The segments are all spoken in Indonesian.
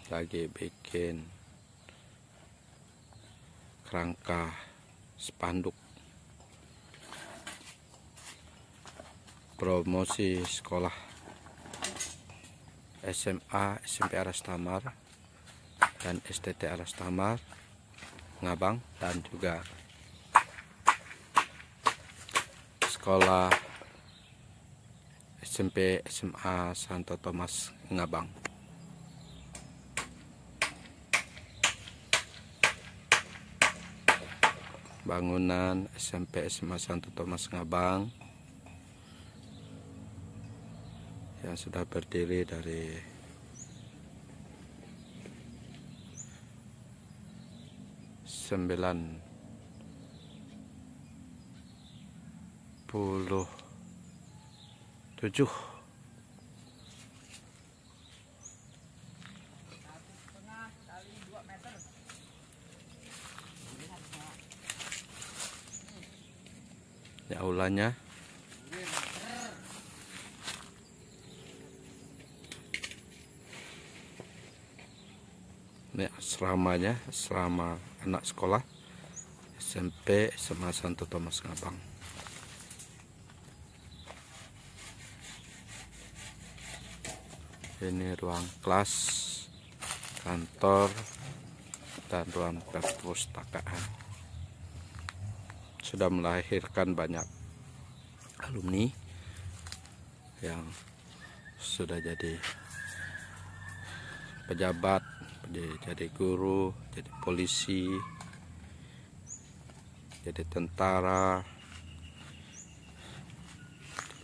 lagi bikin kerangka spanduk promosi sekolah SMA SMP Aras Tamar dan STT Aras Tamar Ngabang, dan juga sekolah SMP SMA Santo Thomas Ngabang. Bangunan SMP SMA Santo Thomas Ngabang yang sudah berdiri dari sembilan puluh 7. Ini aulanya. Ini asramanya, asrama anak sekolah SMP SMA Santo Thomas Ngabang. Ini ruang kelas, kantor, dan ruang perpustakaan. Sudah melahirkan banyak alumni yang sudah jadi pejabat, jadi guru, jadi polisi, jadi tentara,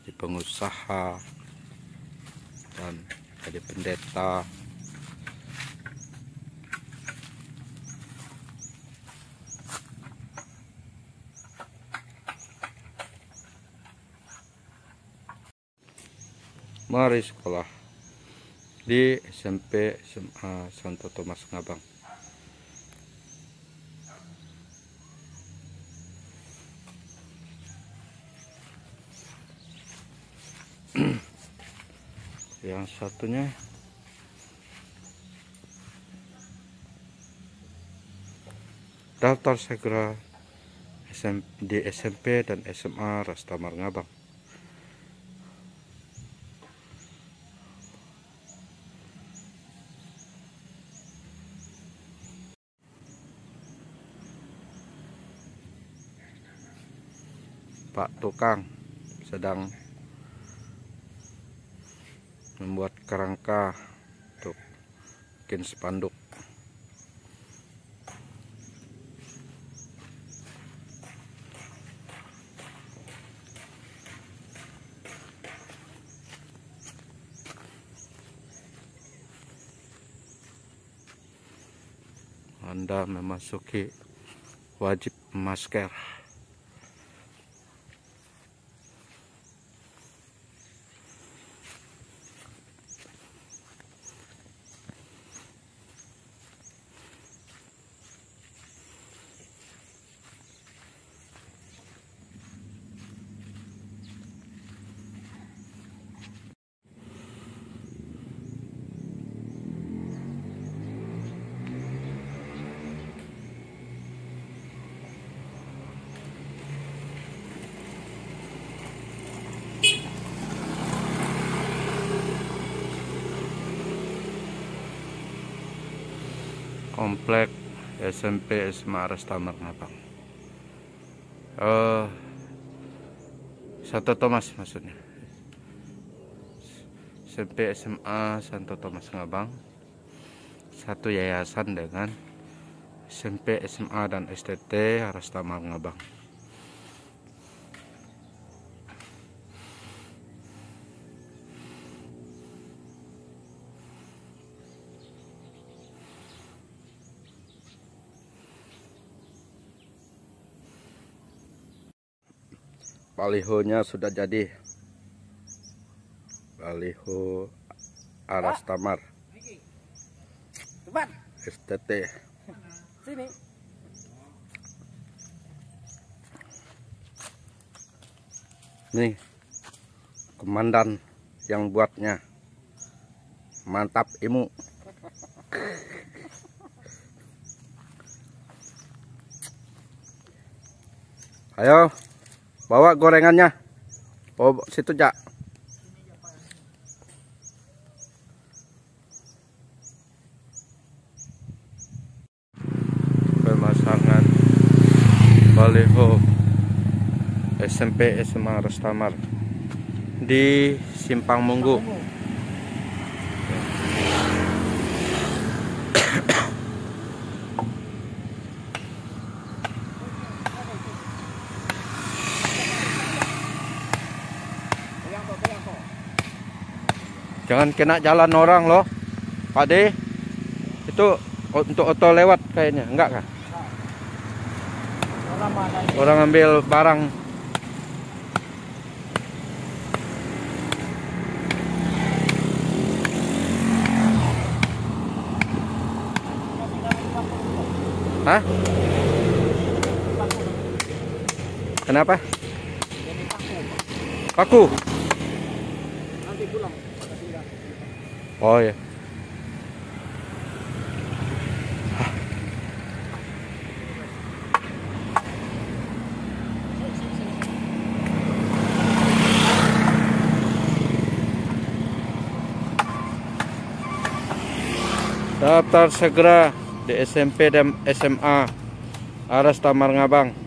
jadi pengusaha, dan jadi pendeta. Mari sekolah di SMP SMA Santo Thomas Ngabang. Yang satunya daftar segera di SMP dan SMA Aras Tamar Ngabang. Pak tukang sedang membuat kerangka untuk bikin spanduk. Anda memasuki wajib masker. Komplek SMP SMA Aras Tamar Ngabang. Santo Thomas maksudnya. SMP SMA Santo Thomas Ngabang. Satu yayasan dengan SMP SMA dan STT Aras Tamar Ngabang. Balihonya sudah jadi. Baliho Aras Tamar STT. Sini. Nih komandan yang buatnya. Mantap, Imu. Ayo, bawa gorengannya. Oh, situ, Jak. Pemasangan baliho SMP SMA Restamar di Simpang Munggu. Jangan kena jalan orang loh, Pak De. Itu untuk oto lewat kayaknya, enggak kah? Orang ambil barang. Hah? Kenapa? Paku. Oh ya. Daftar segera di SMP dan SMA Aras Tamar Ngabang.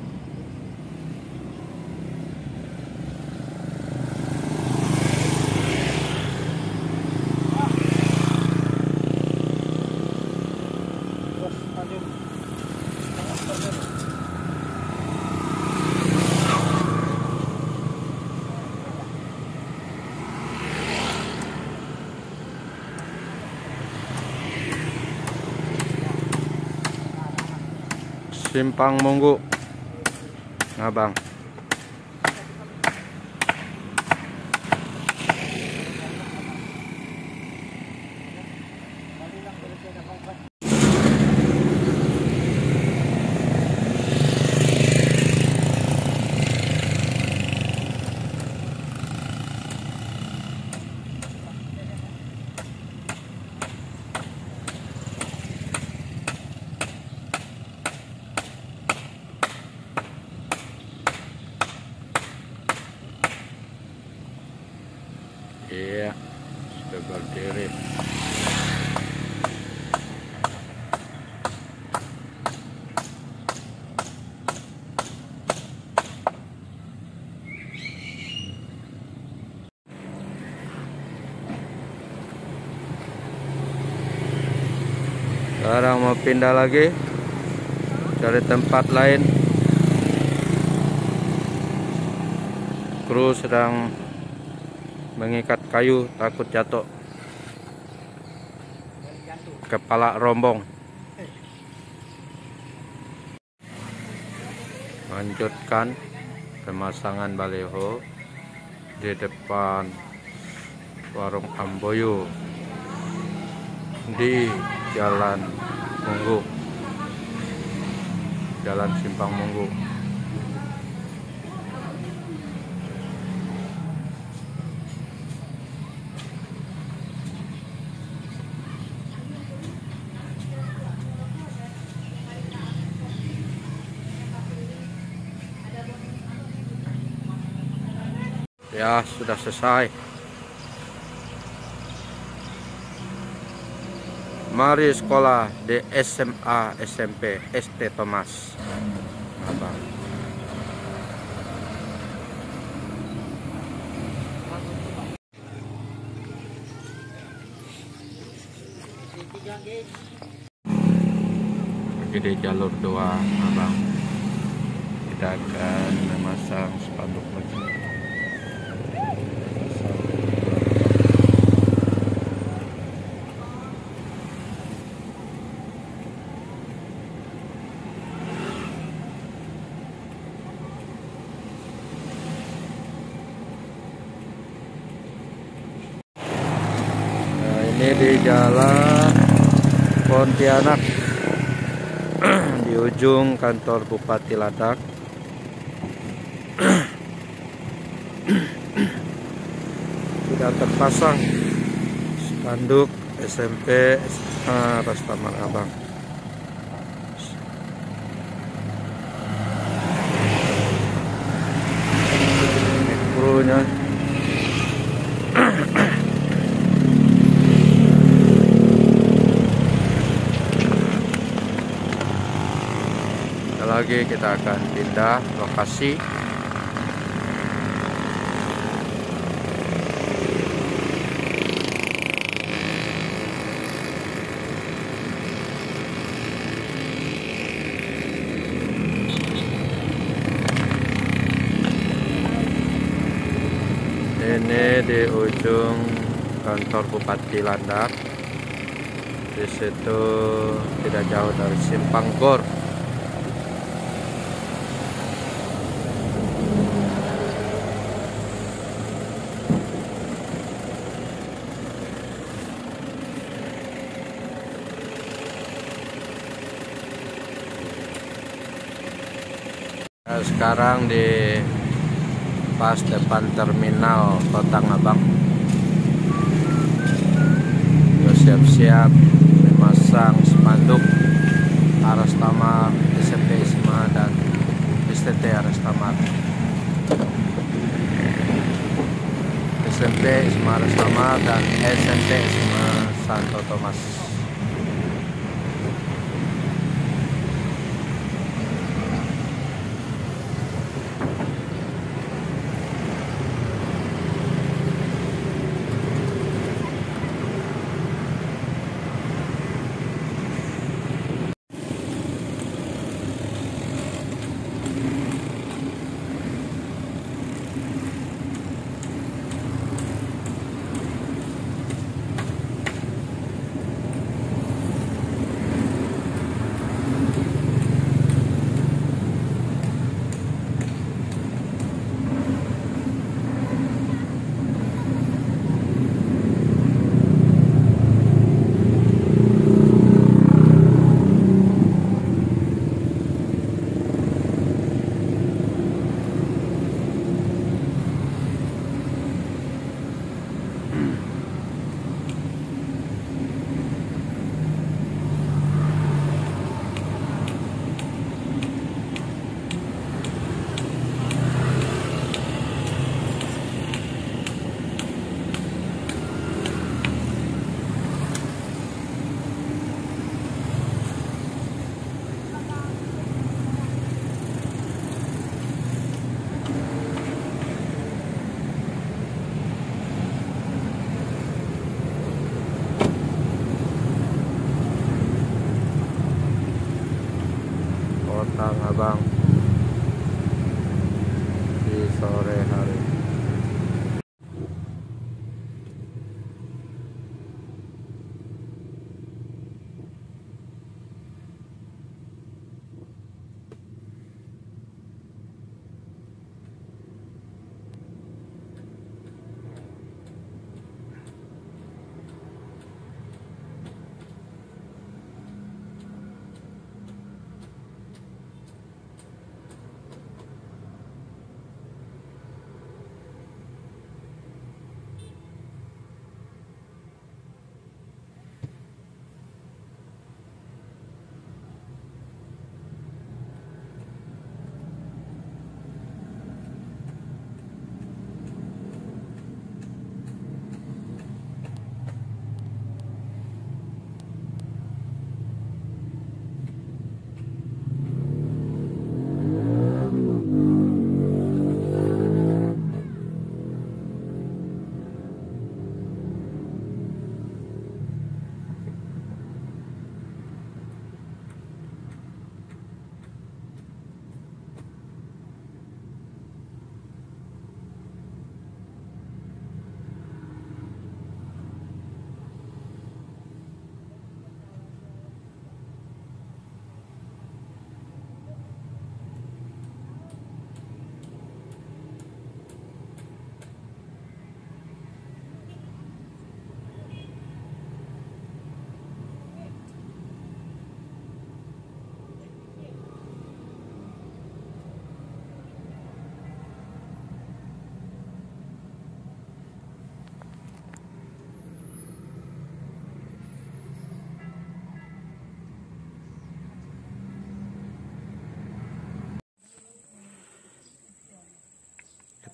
Simpang Munggu Ngabang. Iya, sudah berdiri. Sekarang mau pindah lagi, cari tempat lain. Kru sedang mengikat kayu, takut jatuh. Kepala rombong. Lanjutkan pemasangan baliho di depan warung Amboyo di Jalan Munggu, Jalan Simpang Munggu. Ya, sudah selesai. Mari sekolah di SMA SMP ST Thomas Ngabang. Lagi di jalur 2 Ngabang. Kita akan memasang spanduk lagi. Ini di Jalan Pontianak di ujung kantor Bupati Ladak. Sudah terpasang spanduk SMP SMA Rastamar Abang. Ini gurunya. Lagi kita akan pindah lokasi. Ini di ujung kantor Bupati Landak. Di situ tidak jauh dari Simpang Gor. Sekarang di pas depan terminal Kota Ngabang, siap-siap memasang spanduk Arastamar SMP SMA dan STT Arastamar. SMP SMA Arastamar dan SMP SMA Santo Thomas.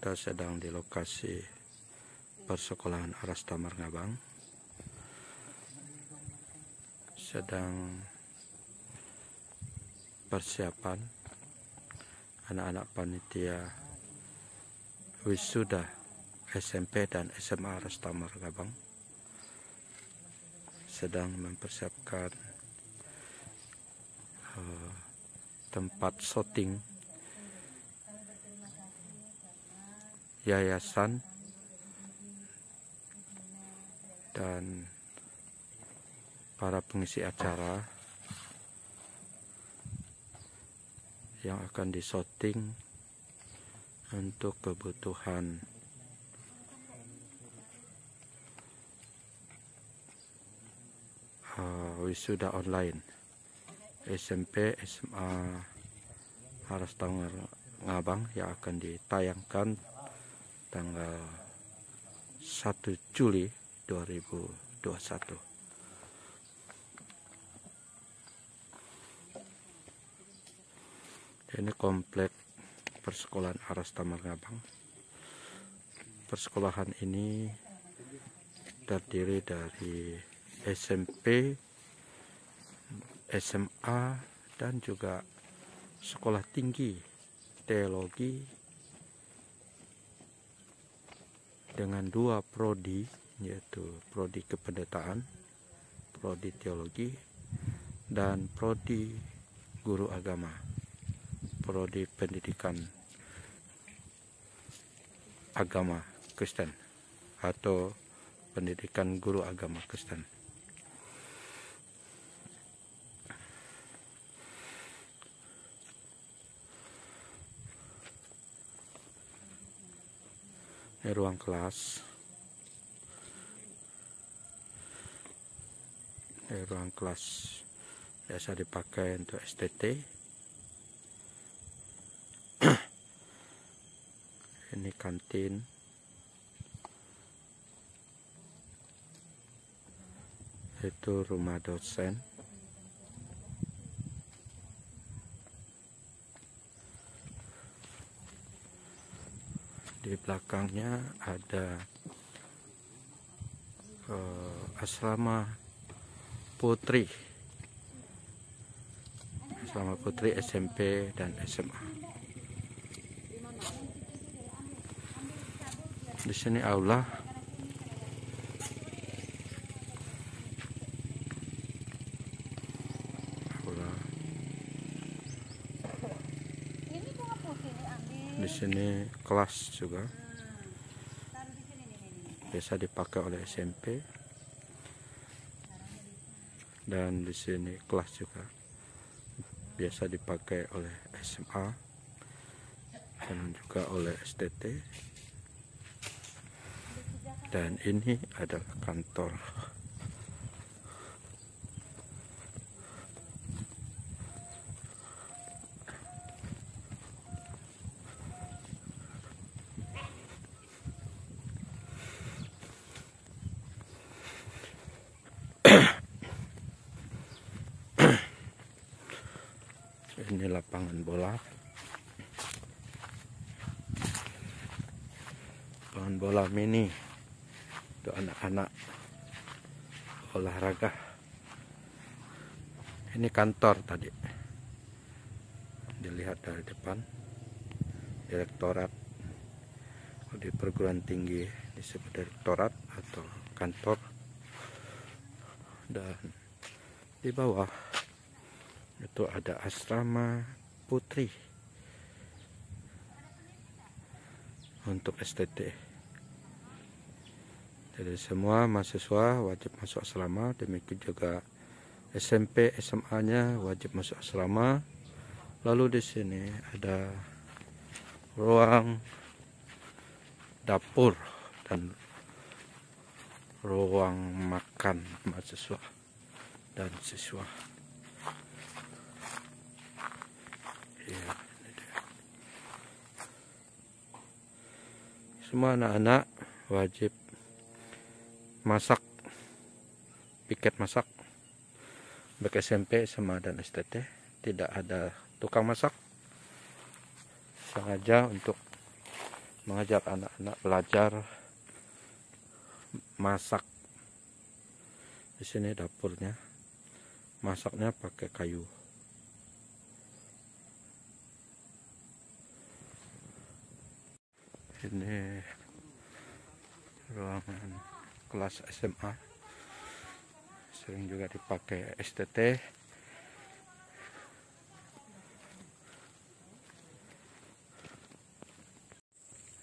Kita sedang di lokasi persekolahan Arasta Marngabang. Sedang persiapan anak-anak panitia wisuda SMP dan SMA Arasta Marngabang. Sedang mempersiapkan tempat syuting yayasan dan para pengisi acara yang akan disyuting untuk kebutuhan wisuda online SMP SMA Arasta Marngabang yang akan ditayangkan tanggal 1 Juli 2021. Ini komplek persekolahan Arasta Marngabang. Persekolahan ini terdiri dari SMP, SMA, dan juga sekolah tinggi teologi dengan 2 prodi, yaitu prodi kependetaan, prodi teologi, dan prodi guru agama, prodi pendidikan agama Kristen atau pendidikan guru agama Kristen. Ini ruang kelas. Ini ruang kelas biasa dipakai untuk STT. Ini kantin. Itu rumah dosen. Di belakangnya ada asrama putri SMP dan SMA. Di sini aula. Di sini kelas juga biasa dipakai oleh SMP, dan di sini kelas juga biasa dipakai oleh SMA dan juga oleh STT, dan ini adalah kantor. Ini lapangan bola. Lapangan bola mini untuk anak-anak olahraga. Ini kantor tadi. Dilihat dari depan. Direktorat di perguruan tinggi disebut direktorat atau kantor. Dan di bawah itu ada asrama putri untuk STT. Jadi semua mahasiswa wajib masuk asrama, demikian juga SMP SMA-nya wajib masuk asrama. Lalu di sini ada ruang dapur dan ruang makan mahasiswa dan siswa. Ya, semua anak-anak wajib masak, piket masak. Baik SMP, SMA, dan STT tidak ada tukang masak, sengaja untuk mengajak anak-anak belajar masak. Di sini dapurnya, masaknya pakai kayu. Ini ruangan kelas SMA, sering juga dipakai STT.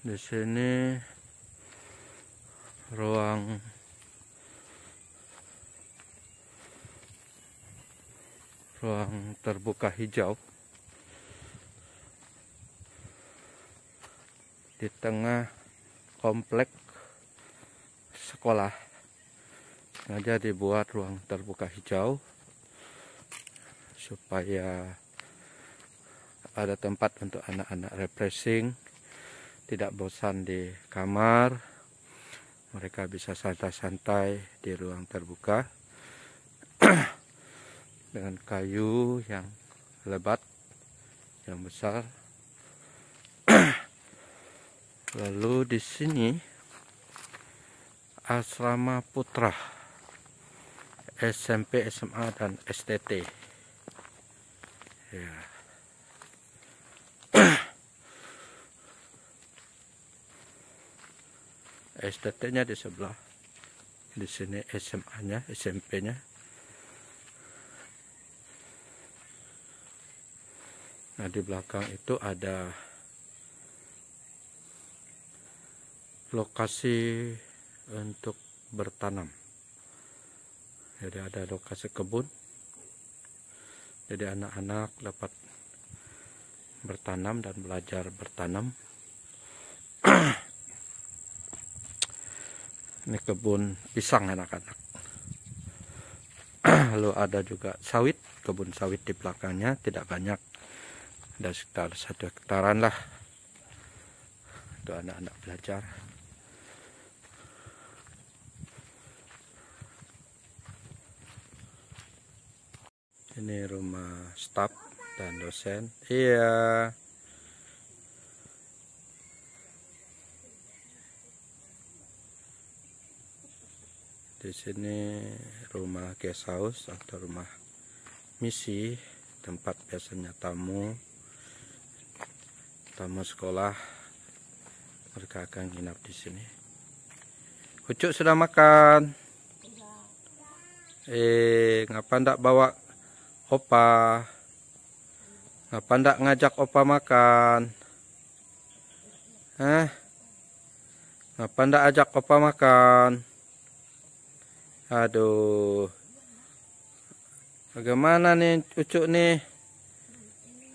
Di sini ruang terbuka hijau. Di tengah komplek sekolah sengaja dibuat ruang terbuka hijau supaya ada tempat untuk anak-anak refreshing, tidak bosan di kamar. Mereka bisa santai-santai di ruang terbuka dengan kayu yang lebat, yang besar. Lalu di sini asrama putra SMP, SMA, dan STT. Ya. STT-nya di sebelah. Di sini SMA-nya, SMP-nya. Nah, di belakang itu ada lokasi untuk bertanam. Jadi ada lokasi kebun. Jadi anak-anak dapat bertanam dan belajar bertanam. Ini kebun pisang anak-anak. Lalu ada juga sawit, kebun sawit di belakangnya, tidak banyak. Ada sekitar 1 hektaran lah untuk anak-anak belajar. Ini rumah staf dan dosen. Iya. Di sini rumah guest house atau rumah misi, tempat biasanya tamu sekolah mereka akan nginap di sini. Ucuk sudah makan? Ngapa ndak bawa opa? Ngapa ndak ngajak opa makan? Ngapa ndak ajak opa makan? Aduh, bagaimana nih Ucuk nih?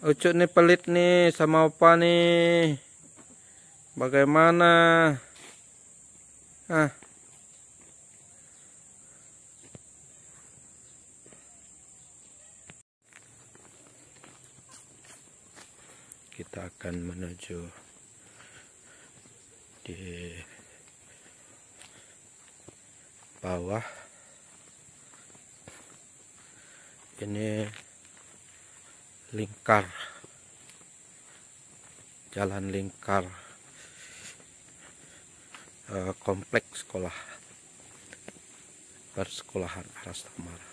Ucuk nih pelit nih sama opa nih. Bagaimana? Kita akan menuju di bawah. Ini lingkar, jalan lingkar kompleks sekolah persekolahan Aras Tamara.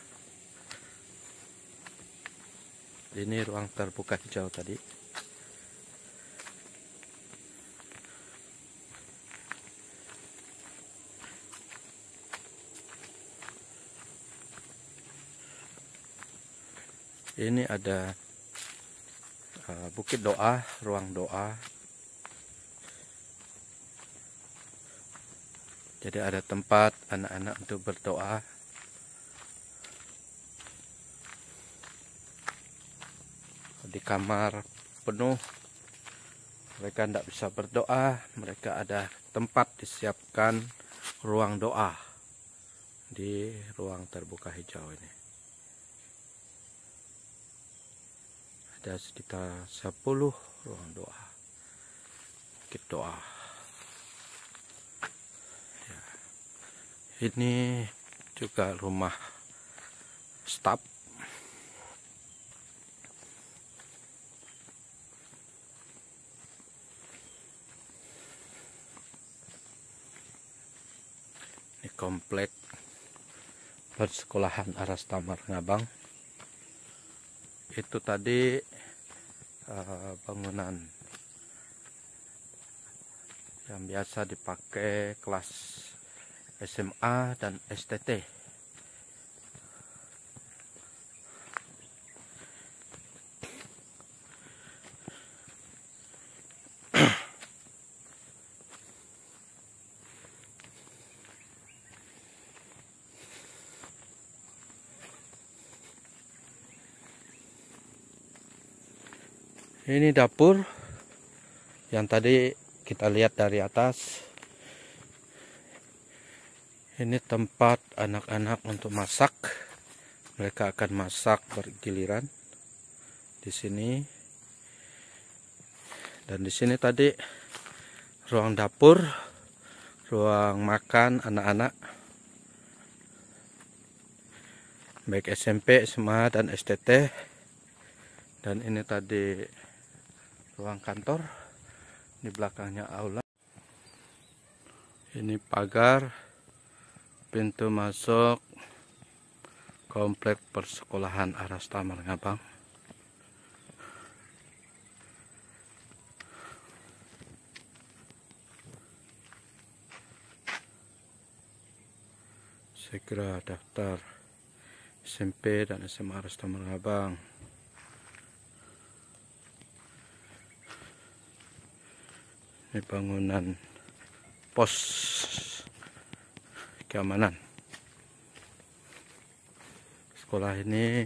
Ini ruang terbuka hijau tadi. Ini ada bukit doa, ruang doa. Jadi ada tempat anak-anak untuk berdoa. Di kamar penuh, mereka tidak bisa berdoa. Mereka ada tempat disiapkan ruang doa di ruang terbuka hijau ini. Ada sekitar 10 ruang doa, bukit doa. Ya. Ini juga rumah staf. komplek persekolahan Arastama Ngabang. Itu tadi bangunan yang biasa dipakai kelas SMA dan STT. Ini dapur yang tadi kita lihat dari atas. Ini tempat anak-anak untuk masak. Mereka akan masak bergiliran di sini. Dan di sini tadi ruang dapur, ruang makan anak-anak, baik SMP, SMA, dan STT. Dan ini tadi ruang kantor, di belakangnya aula. Ini pagar pintu masuk komplek persekolahan Arastama Ngabang. Segera daftar SMP dan SMA Arastama Ngabang. Ini bangunan pos keamanan. Sekolah ini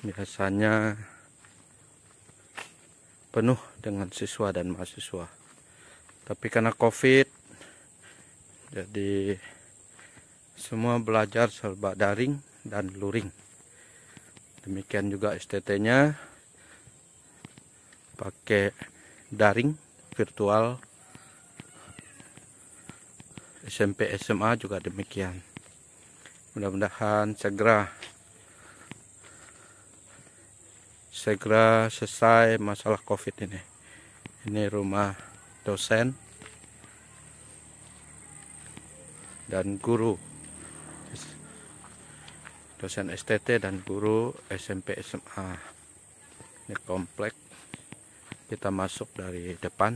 biasanya penuh dengan siswa dan mahasiswa. Tapi karena COVID, jadi semua belajar serba daring dan luring. Demikian juga STT-nya pakai daring virtual. SMP SMA juga demikian. Mudah-mudahan segera selesai masalah COVID ini. Ini rumah dosen dan guru, dosen STT dan guru SMP SMA. Ini komplek. Kita masuk dari depan.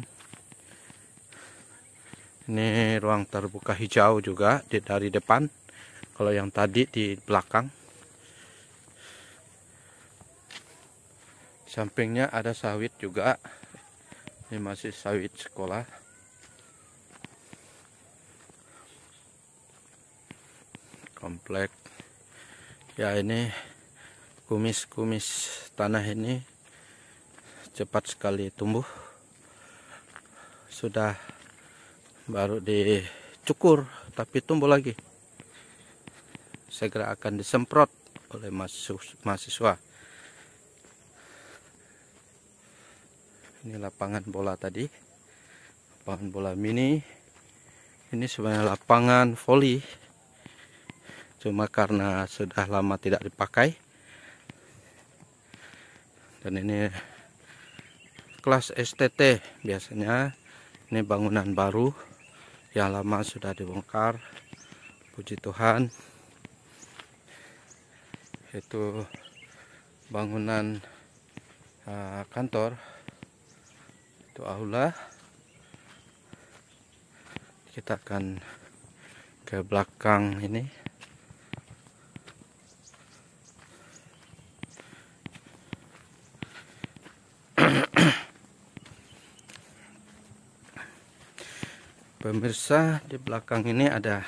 Ini ruang terbuka hijau juga dari depan. Kalau yang tadi di belakang. Sampingnya ada sawit juga. Ini masih sawit sekolah. Komplek. Ya, ini kumis-kumis tanah ini cepat sekali tumbuh. Sudah baru dicukur tapi tumbuh lagi. Segera akan disemprot oleh mahasiswa. Ini lapangan bola tadi, lapangan bola mini. Ini sebenarnya lapangan voli, cuma karena sudah lama tidak dipakai. Dan ini kelas STT. Biasanya ini bangunan baru yang lama sudah dibongkar. Puji Tuhan. Itu bangunan kantor. Itu aula. Kita akan ke belakang ini. Pemirsa, di belakang ini ada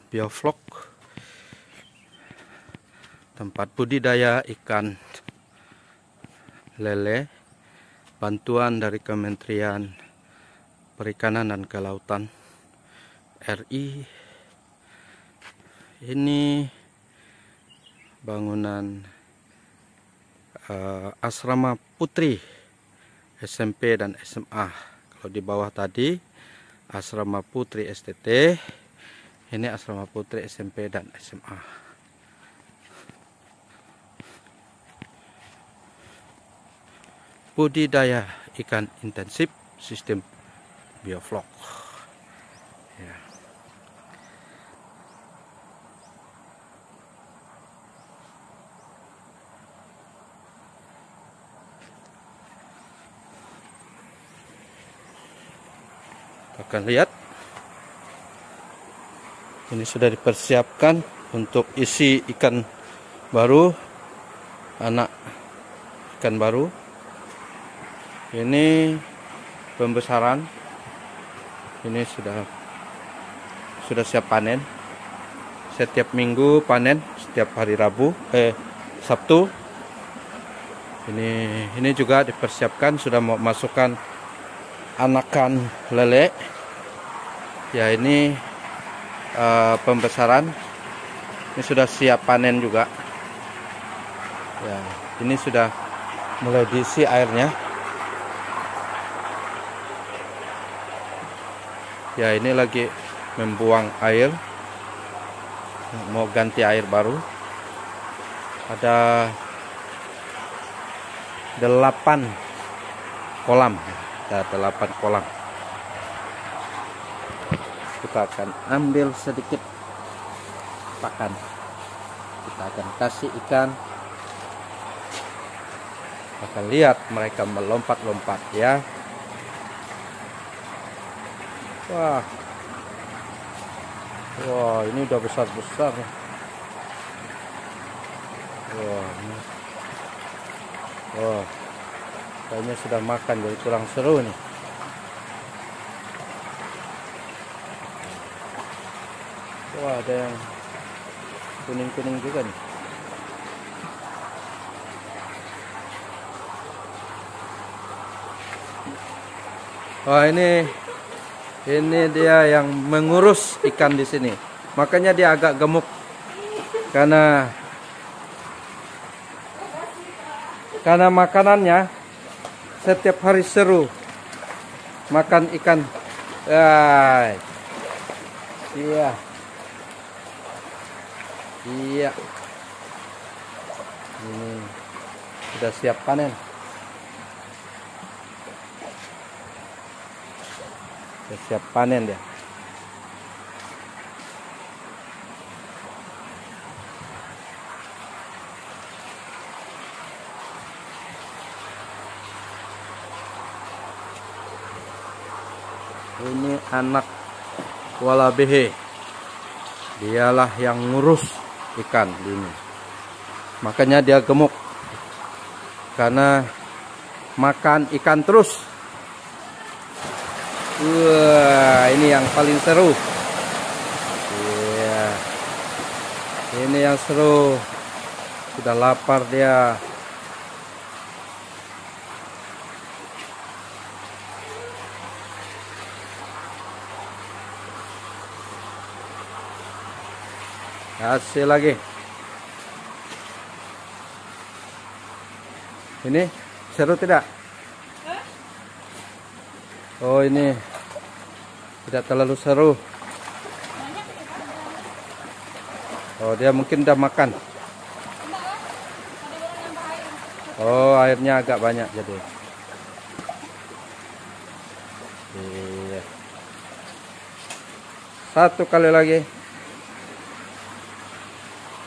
bioflok, tempat budidaya ikan lele, bantuan dari Kementerian Perikanan dan Kelautan RI. Ini bangunan asrama putri SMP dan SMA. Kalau di bawah tadi asrama putri STT, ini asrama putri SMP dan SMA. Budidaya ikan intensif sistem Biovlog. Ya. Akan lihat, ini sudah dipersiapkan untuk isi ikan baru, anak ikan baru. Ini pembesaran, ini sudah siap panen. Setiap minggu panen, setiap hari Sabtu. Ini juga dipersiapkan, sudah mau masukkan anakan lele. Ya, ini pembesaran. Ini sudah siap panen juga. Ya, ini sudah mulai diisi airnya. Ya, ini lagi membuang air, mau ganti air baru. Ada 8 kolam. Ada 8 kolam. Kita akan ambil sedikit pakan. Kita akan kasih ikan. Akan lihat mereka melompat-lompat ya. Wah, ini udah besar-besar. Wah, kayaknya sudah makan, jadi kurang seru nih. Wah, ada yang kuning-kuning juga nih. Wah, ini dia yang mengurus ikan di sini. Makanya dia agak gemuk, karena makanannya setiap hari seru. Makan ikan. Iya. Iya. Ini sudah siap panen. Sudah siap panen dia. Ini anak walabehe. Dialah yang ngurus ikan ini. Makanya dia gemuk, karena makan ikan terus. Wah, ini yang paling seru. Iya. Ini yang seru. Sudah lapar dia. Kasih lagi. Ini seru tidak? Oh, ini tidak terlalu seru. Oh, dia mungkin udah makan. Oh, airnya agak banyak jadi. Iya. Satu kali lagi.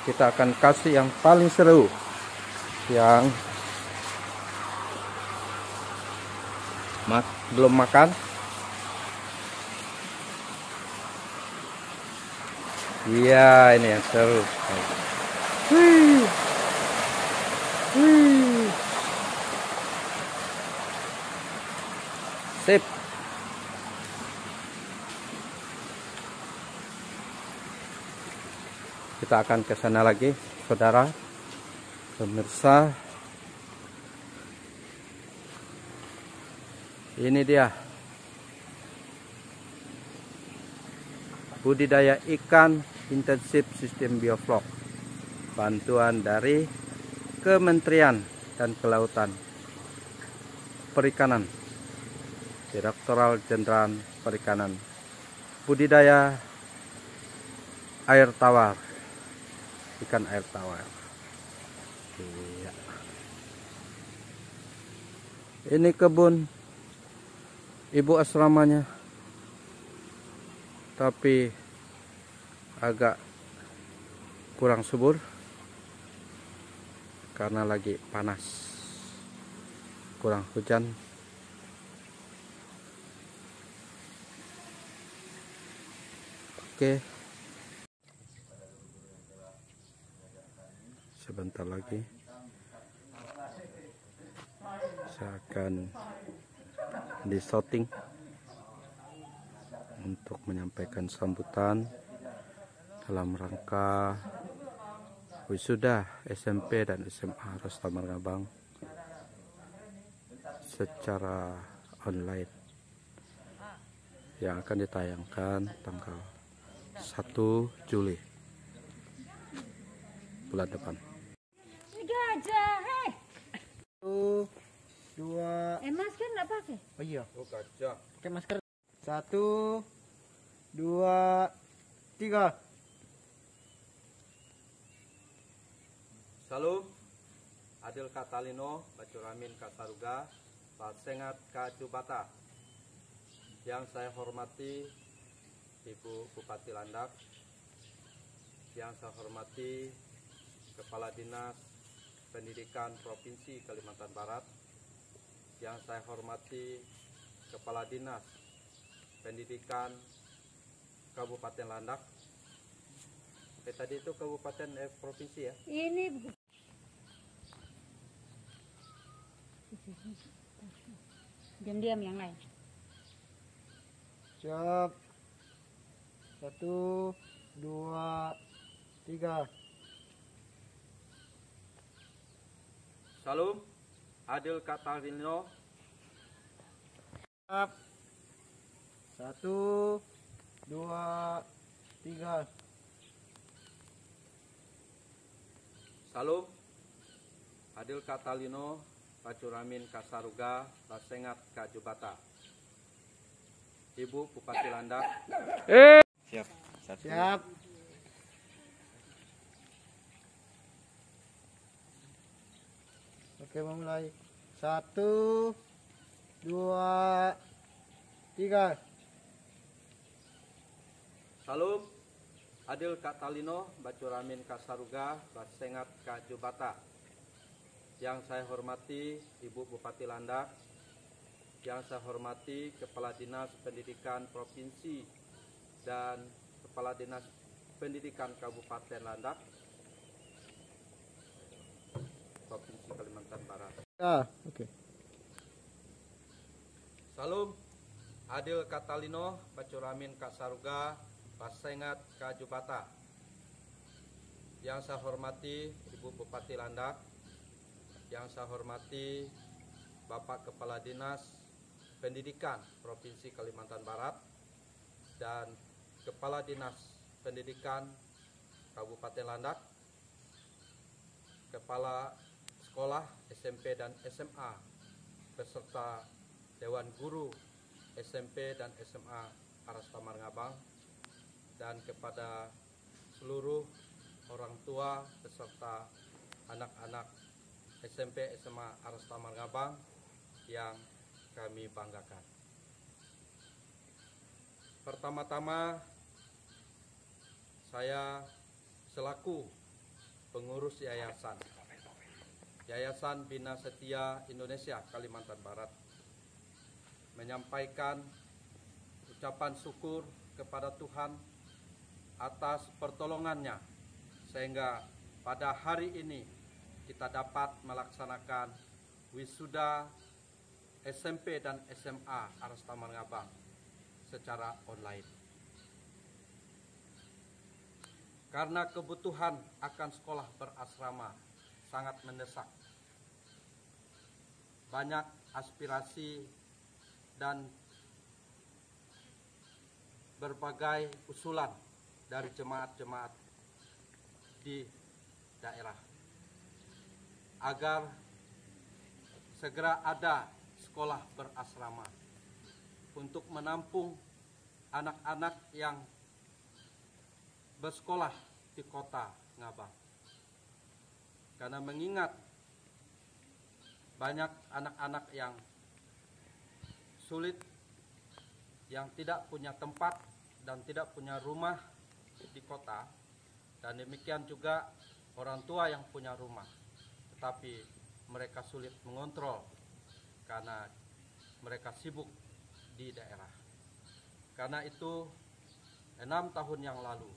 Kita akan kasih yang paling seru, yang belum makan. Iya, ini yang seru. Wih. Wih. Sip. Kita akan ke sana lagi, saudara, pemirsa. Ini dia budidaya ikan intensif sistem biovlog, bantuan dari Kementerian dan Kelautan Perikanan, Direktorat Jenderal Perikanan, budidaya air tawar, ikan air tawar. Iya. Ini kebun ibu asramanya. tapi agak kurang subur karena lagi panas, kurang hujan. Oke, sebentar lagi saya akan disorting untuk menyampaikan sambutan dalam rangka wisuda SMP dan SMA Rasta Margabang secara online yang akan ditayangkan tanggal 1 Juli bulan depan. Gajah, hei. 1, 2. Masker nggak pakai? Oh iya, Oh, gajah. pakai masker. 1, 2, 3. Salam, Adil Katalino, Bacuramin Kasaruga, Pasengat Kacubata. Yang saya hormati Ibu Bupati Landak, yang saya hormati Kepala Dinas Pendidikan Provinsi Kalimantan Barat, yang saya hormati Kepala Dinas Pendidikan Kabupaten Landak. Tadi itu kabupaten provinsi ya? Ini diam-diam yang lain. Siap. 1, 2, 3. Salam, Adil Katalino. Siap. 1, 2, 3. Salam, Adil Katalino, Bacuramin Kasaruga, Pasengat Kacubata. Ibu Bupati Landak. Siap. Siap. Oke, memulai. 1, 2, 3. Salam, Adil Katalino, Bacuramin Kasaruga, Pasengat Kacubata. Yang saya hormati Ibu Bupati Landak, yang saya hormati Kepala Dinas Pendidikan Provinsi dan Kepala Dinas Pendidikan Kabupaten Landak, Provinsi Kalimantan Barat. Oke. Salam, Adil Katalino, Bacuramin Kasaruga, Pasengat Kacubata. Yang saya hormati Ibu Bupati Landak, yang saya hormati Bapak Kepala Dinas Pendidikan Provinsi Kalimantan Barat dan Kepala Dinas Pendidikan Kabupaten Landak, Kepala Sekolah SMP dan SMA beserta Dewan Guru SMP dan SMA Rasta Margabang, dan kepada seluruh orang tua beserta anak-anak SMP SMA Rasta Margabang yang kami banggakan. Pertama-tama, saya selaku pengurus Yayasan Bina Setia Indonesia Kalimantan Barat menyampaikan ucapan syukur kepada Tuhan atas pertolongannya sehingga pada hari ini kita dapat melaksanakan wisuda SMP dan SMA Rasta Margabang secara online. Karena kebutuhan akan sekolah berasrama sangat mendesak. Banyak aspirasi dan berbagai usulan dari jemaat-jemaat di daerah agar segera ada sekolah berasrama untuk menampung anak-anak yang bersekolah di kota Ngabang. Karena mengingat banyak anak-anak yang sulit, yang tidak punya tempat dan tidak punya rumah di kota, dan demikian juga orang tua yang punya rumah, tetapi mereka sulit mengontrol karena mereka sibuk di daerah. Karena itu 6 tahun yang lalu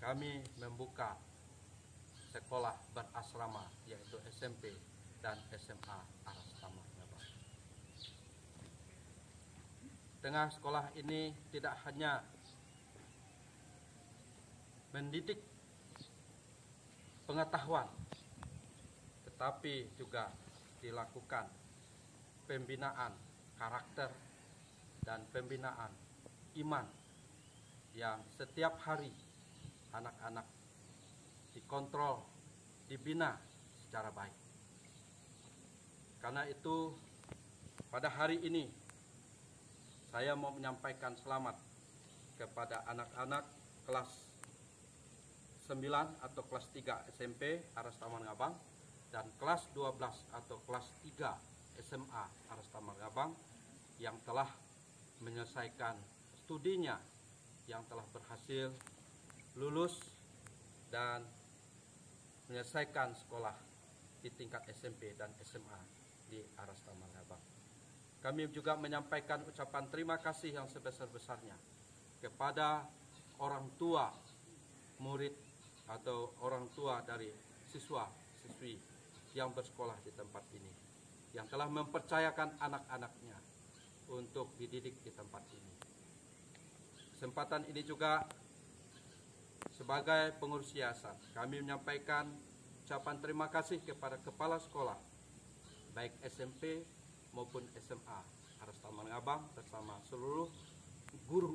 kami membuka sekolah berasrama, yaitu SMP dan SMA Aras Tama Ngabang. Tengah sekolah ini tidak hanya mendidik pengetahuan, tetapi juga dilakukan pembinaan karakter dan pembinaan iman yang setiap hari anak-anak dikontrol, dibina secara baik. Karena itu pada hari ini saya mau menyampaikan selamat kepada anak-anak kelas 9 atau kelas 3 SMP Aras Taman Ngabang dan kelas 12 atau kelas 3 SMA Aras Taman Ngabang yang telah menyelesaikan studinya, yang telah berhasil lulus dan menyelesaikan sekolah di tingkat SMP dan SMA di Aras Taman Ngabang. Kami juga menyampaikan ucapan terima kasih yang sebesar-besarnya kepada orang tua murid atau orang tua dari siswa-siswi yang bersekolah di tempat ini, yang telah mempercayakan anak-anaknya untuk dididik di tempat ini. Kesempatan ini juga sebagai pengurus yayasan, kami menyampaikan ucapan terima kasih kepada kepala sekolah, baik SMP maupun SMA Aras Taman Ngabang bersama seluruh guru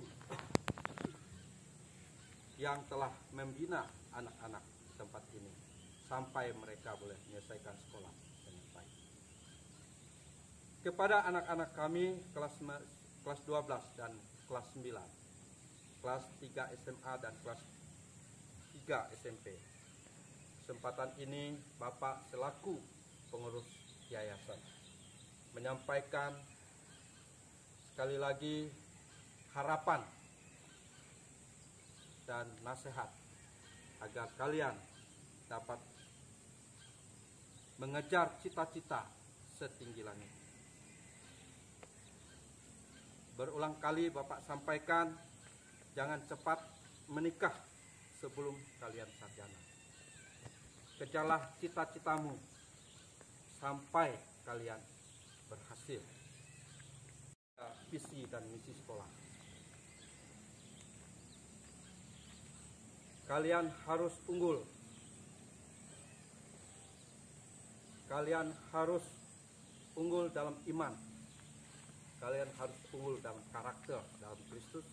yang telah membina anak-anak tempat ini sampai mereka boleh menyelesaikan sekolah dengan baik. Kepada anak-anak kami kelas 12 dan kelas 9, kelas 3 SMA dan kelas 3 SMP. Kesempatan ini Bapak selaku pengurus yayasan menyampaikan sekali lagi harapan dan nasihat agar kalian dapat mengejar cita-cita setinggi langit. Berulang kali Bapak sampaikan, jangan cepat menikah sebelum kalian sarjana. Kejarlah cita-citamu sampai kalian berhasil. Visi dan misi sekolah. Kalian harus unggul. Kalian harus unggul dalam iman. Kalian harus unggul dalam karakter, dalam Kristus.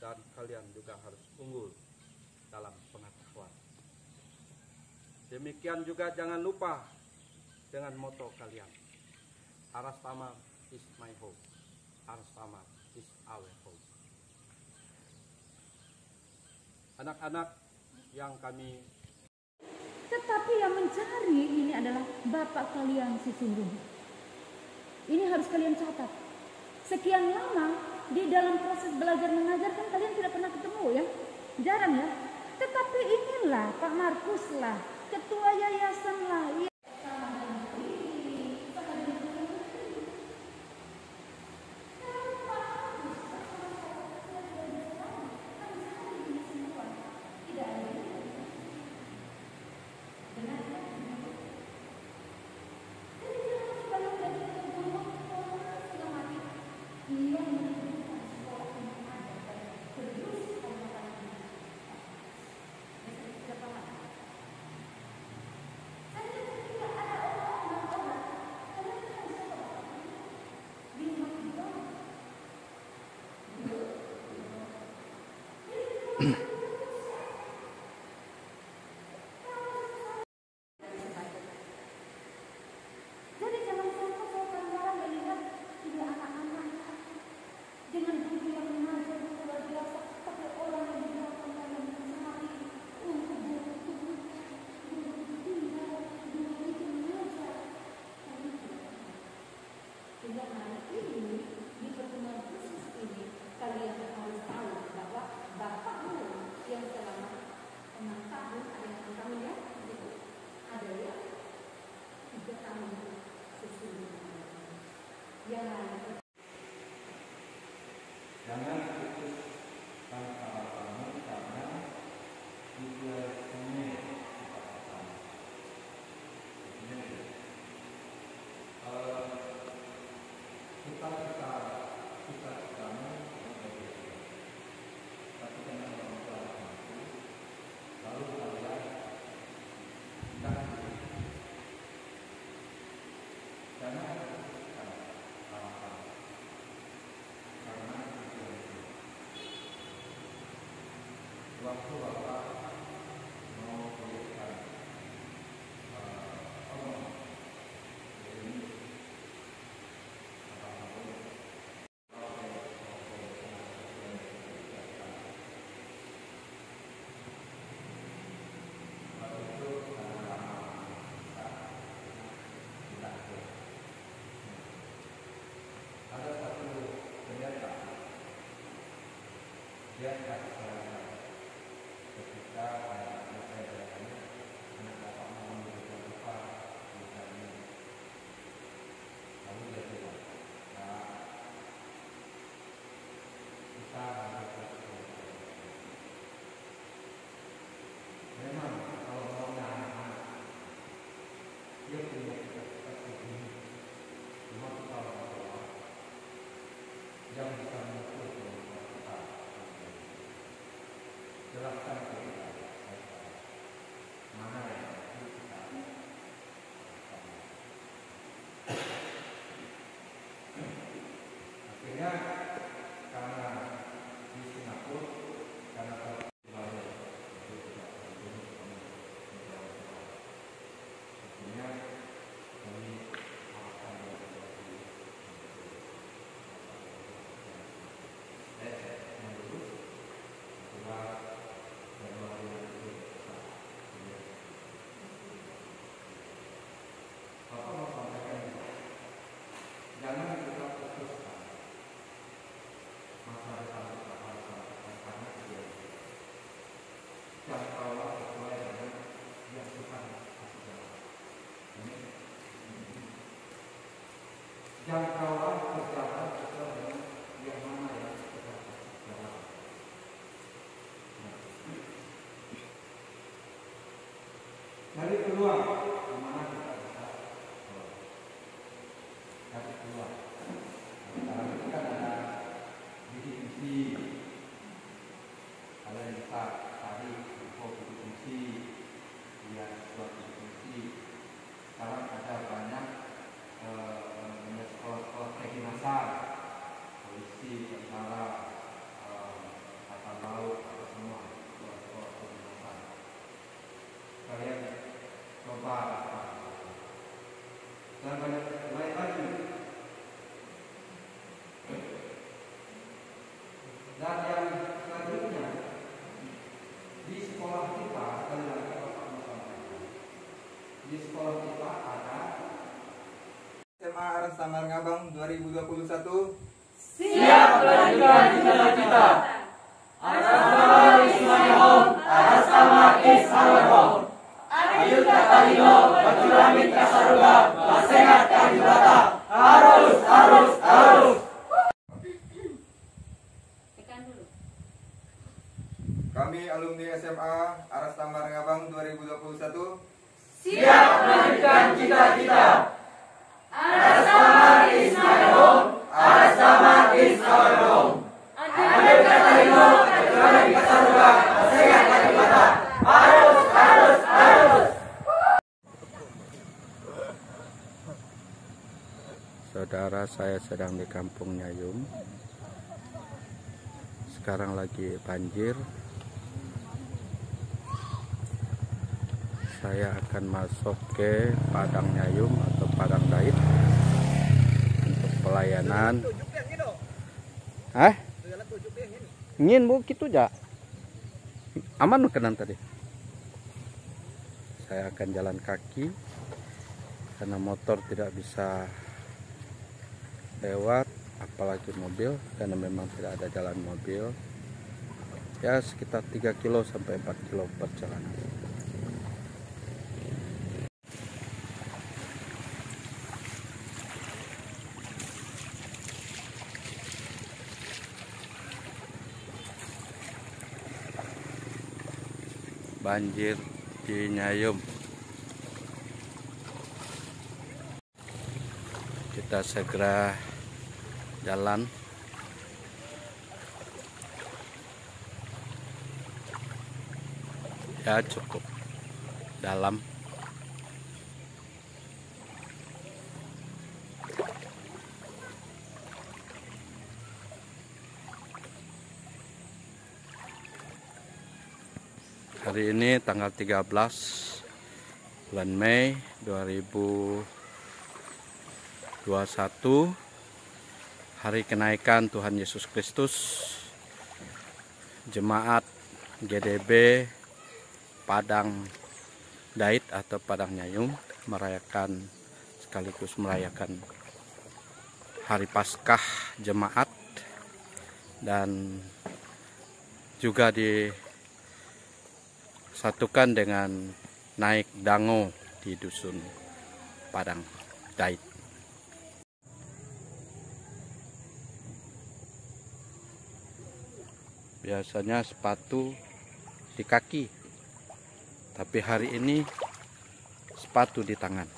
Dan kalian juga harus unggul dalam pengetahuan. Demikian juga jangan lupa dengan moto kalian. Aras Tama is my home. Aras Tama is our home. Anak-anak yang kami, Tetapi yang mencari ini adalah Bapak kalian sesungguhnya. Ini harus kalian catat. Sekian lama di dalam proses belajar mengajar kan kalian tidak pernah ketemu ya. Jarang ya. Tetapi inilah Pak Markus lah, ketua yayasan lah. Jadi jangan sampai saya pelanggaran melihat ini anak-anak dengan guru yang mengajar luar biasa, tapi orang yang di belakang kalian mencari untuk guru tinggal, guru itu mengajar. Sehingga hari ini di pertemuan khusus ini kalian harus tahu waktu Bapak mau kuliahkan Allah ini ada satu kenyataan dia kasih saya ketika anak saya bertanya anak bapak mau memberikan apa misalnya lalu dia bilang nah kita harus memang kalau maunya anak-anak dia punya kita begini cuma kita orang tua yang bisa mengukur kita jelaskan ke kita mana yang harus kita akhirnya karena di Singapura karena akhirnya kami akan Bapak mau sampaikan jangan kita putuskan masa depan kita harus sampaikan karena dia jangkaulah sesuai dengan yang Tuhan kasih jalan. Jangkaulah perjalanan sesuai dengan yang mana yang kita kasih jalan. Dari peluang di mana kita bisa dari peluang. Sekarang itu kan ada visi, ada yang bisa tadi info visi, lihat suatu visi. Sekarang ada banyak sekolah-sekolah kedinasan, polisi, tentara, angkatan laut, apa semua sekolah-sekolah kedinasan. Kalian coba dan banyak lain lagi. Dan yang selanjutnya di sekolah kita sekali lagi Bapak mau sampaikan. Di sekolah kita ada SMA Aras Samar Ngabang 2021. Siap melanjutkan cita-cita. Aras Samar is my home. Aras Samar is our home. Ayut katalino, bacuramit kasaruga, basengat kajubata. Harus, harus, harus. Tekan dulu. Kami alumni SMA Aras Samar Ngabang 2021 Siap melanjutkan cita-cita. Aras Samar is my home. Aras Samar is our home. Ayut katalino, bacuramit kasaruga, basengat kajubata. Harus, harus, harus. Saudara, saya sedang di Kampung Nyayum. Sekarang lagi banjir. Saya akan masuk ke Padang Nyayum atau Padang Dait untuk pelayanan. Hah? Ingin bu gitu ja. Aman kenan tadi. Saya akan jalan kaki karena motor tidak bisa lewat, apalagi mobil, karena memang tidak ada jalan mobil. Ya sekitar 3 kilo sampai 4 kilo perjalanan. Banjir di Nyayum. Kita segera jalan. Ya cukup dalam. Hari ini tanggal 13 bulan Mei 2021, hari kenaikan Tuhan Yesus Kristus. Jemaat GDB Padang Dait atau Padang Nyayum sekaligus merayakan hari Paskah jemaat, dan juga disatukan dengan naik dango di dusun Padang Dait. Biasanya sepatu di kaki, tapi hari ini sepatu di tangan.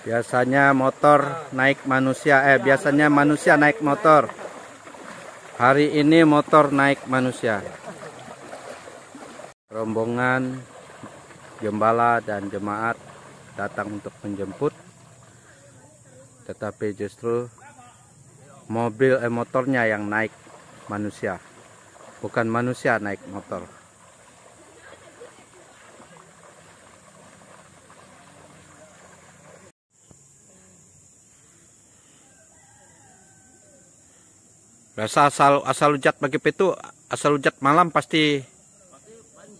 Biasanya motor naik manusia, biasanya manusia naik motor. Hari ini motor naik manusia. Rombongan gembala dan jemaat datang untuk menjemput, tetapi justru motornya yang naik manusia, bukan manusia naik motor. Biasa asal hujat pagi itu, asal hujat malam pasti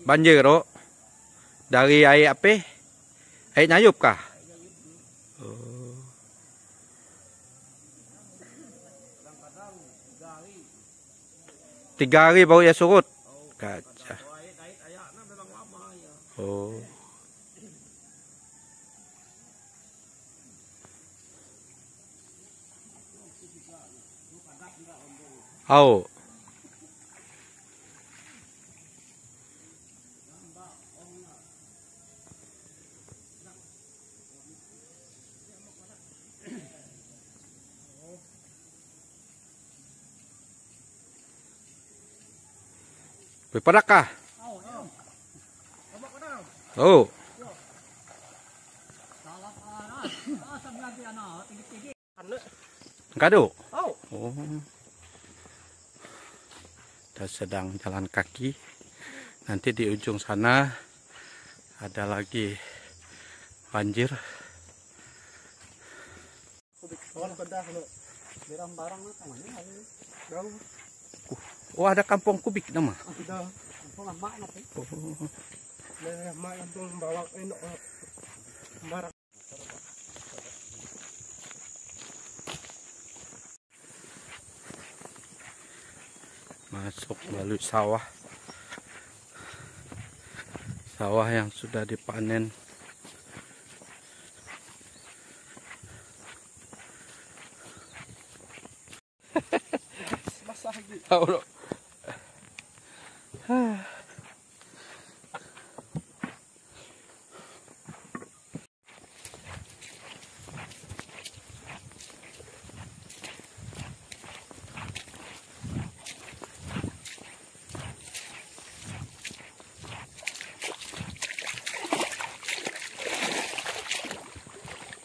banjir, oh. Dari air apa? Air Nyayub kah? Oh. Tiga hari baru ya surut. Gajah. Oh. Oh. Bepadakah? Oh. Kado? Oh. Kita sedang jalan kaki. Nanti di ujung sana ada lagi banjir. Oh, ada kampung kubik nama. Masuk melalui sawah yang sudah dipanen. Tahu loh.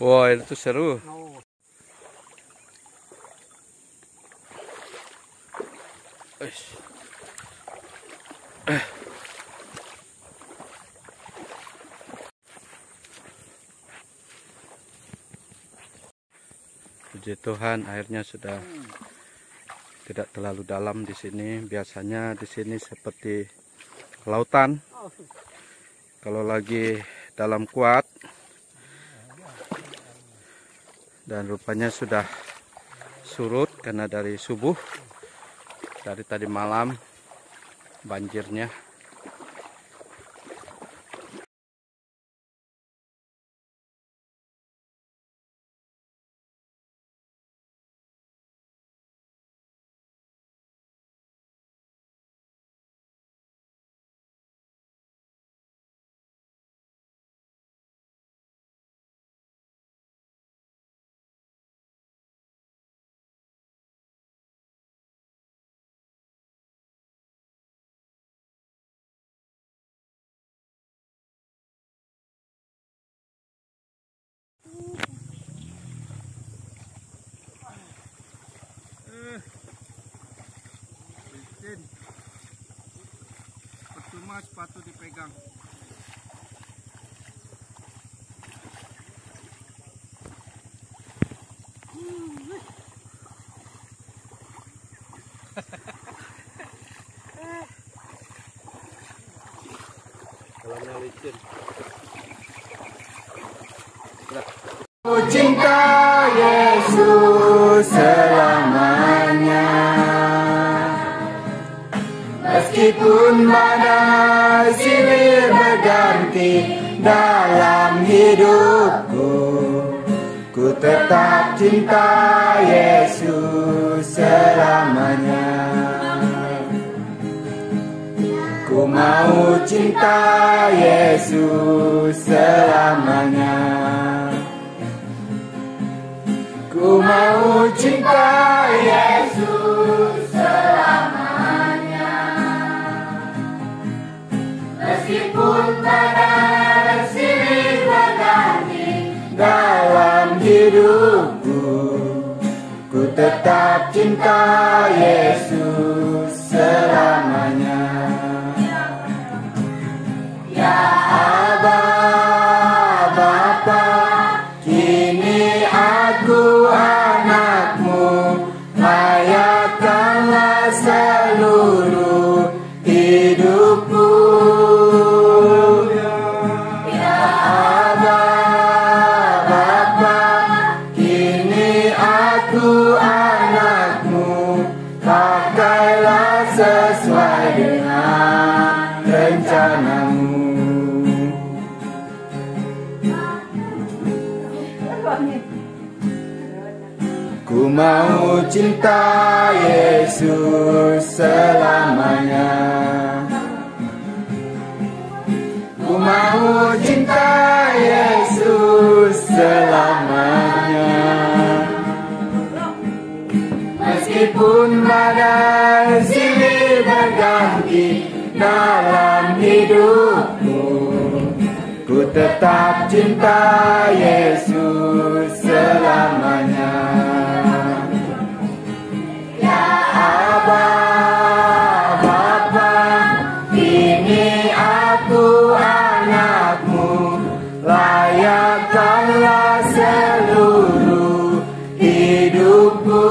Wah, itu seru. Puji Tuhan, airnya sudah tidak terlalu dalam di sini. Biasanya di sini seperti lautan. Kalau lagi dalam kuat, dan rupanya sudah surut karena dari subuh, dari tadi malam banjirnya. Pertama sepatu dipegang. Kolamnya licin. Ku cinta Yesus selamanya, meskipun badai silih berganti dalam hidupku, ku tetap cinta Yesus selamanya. Ku mau cinta Yesus selamanya. Ku mau cinta Yesus selamanya, meskipun badai silih berganti dalam hidupku, ku tetap cinta Yesus selamanya. Ya Aba, Bapa, kini aku anakmu, layakkanlah seluruh hidupku. Ya Aba, Bapa, kini aku anakmu, pakailah sesuai dengan rencanamu. Ku mau cinta Yesus selamanya. Ku mau cinta Yesus selamanya, meskipun badai silih berganti dalam hidupku, ku tetap cinta Yesus selamanya. Ya Aba, Bapa, kini aku anakmu, layakkanlah seluruh hidupku.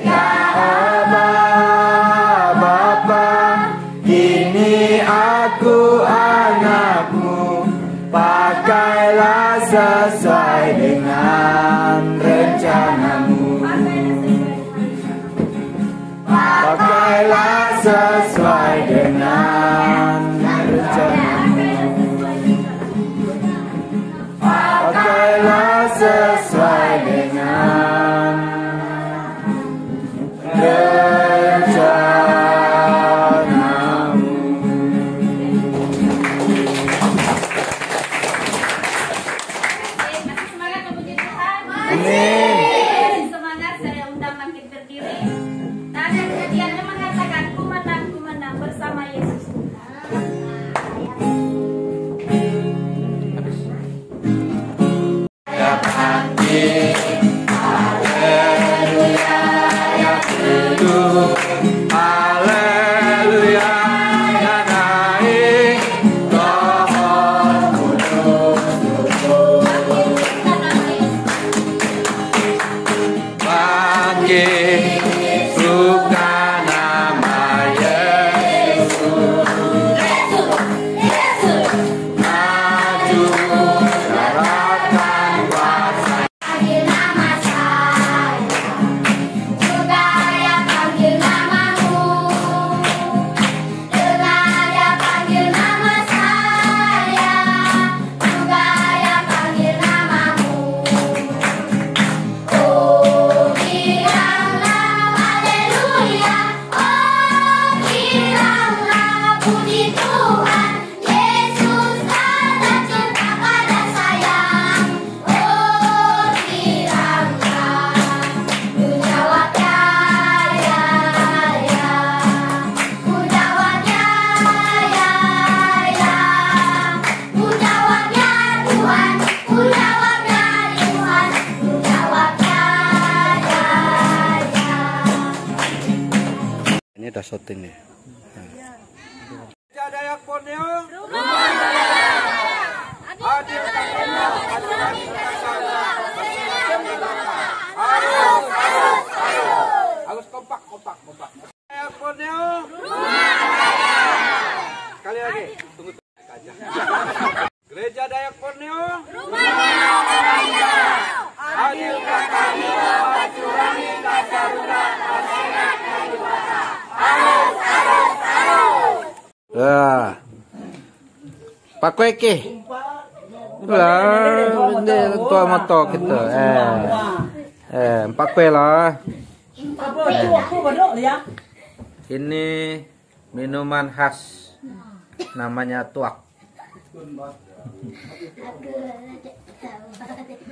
Ya Aba, Bapa, kini aku anakmu, pakailah sesuai dengan rencanamu. Pakailah sesuai dengan rencanamu. Pakailah sesuai dengan rencanamu. Masih semangat memuji Tuhan. Amin. Masih semangat, saya undang bangkit berdiri. Nah, ada kejadiannya mengatakan ku menang bersama Yesus Tuhan. Ya pagi, haleluya, ya hidup, haleluya, ya naik, Tuhan kudus bangkit, suka nama Yesus, maju, nyalakan kuasa. Panggil nama saya, juga yang panggil namamu. Dengar yang panggil nama saya, juga yang panggil namamu. Oh, bilanglah haleluya, oh, bilanglah puji Tuhan. Yesus ada cinta pada saya. Oh, bilanglah, ku jawab ya, ya, ya. Ku jawab ya, ya, ya. Ku jawab ya Tuhan, ku jawab ya Tuhan, ku jawab ya, ya, ya. Ini udah syuting nih. Nah. Pak kue ke. Lah, ini tua motor kita. Pak kue lah. Ini minuman khas, namanya tuak.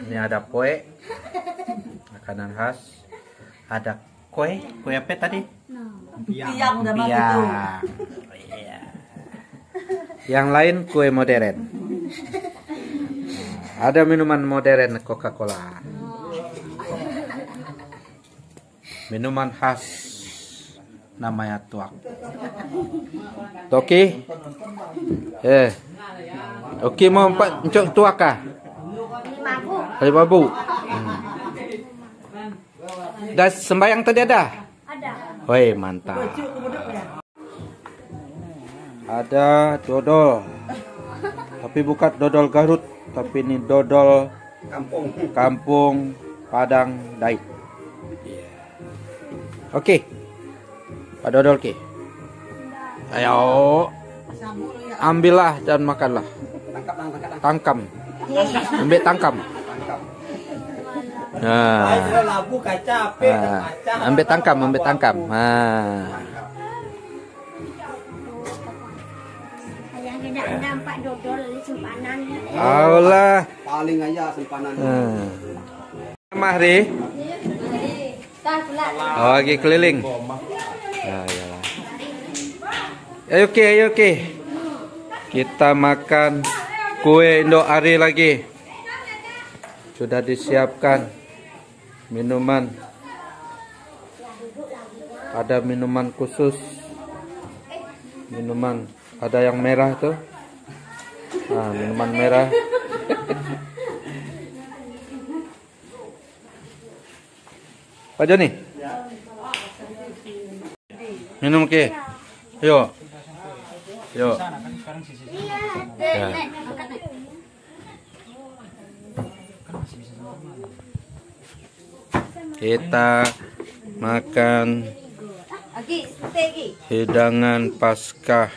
Ini ada kue, makanan khas. Ada kue apa tadi? Piang udah mati Iya. tuh. Iya. Yang lain kue modern. Ada minuman modern Coca-Cola. Minuman khas namanya tuak. Toki? Oke mau encok tuak kah? 5.000. Dah sembayang tadi ada? Ada. Woi, mantap. Ada dodol. Tapi bukan dodol Garut, tapi ini dodol kampung Padang Daik. Oke. Pak Dodol ke. Ayo. Ambillah dan makanlah. Tangkam. Ambil tangkam. Nah. Ambil tangkam, ambil tangkam. Nah. Yang tidak nampak dodol simpanan. Allah. Paling aja simpanan. Mahri. Oh, lagi keliling. Ya, iyalah. Ayo oke. Kita makan kue Indo Ari lagi. Sudah disiapkan minuman. Ada minuman khusus. Minuman ada yang merah tuh. Nah, minuman merah. Pak Joni. Minum ke. Yuk. Ya. Kita makan hidangan Paskah.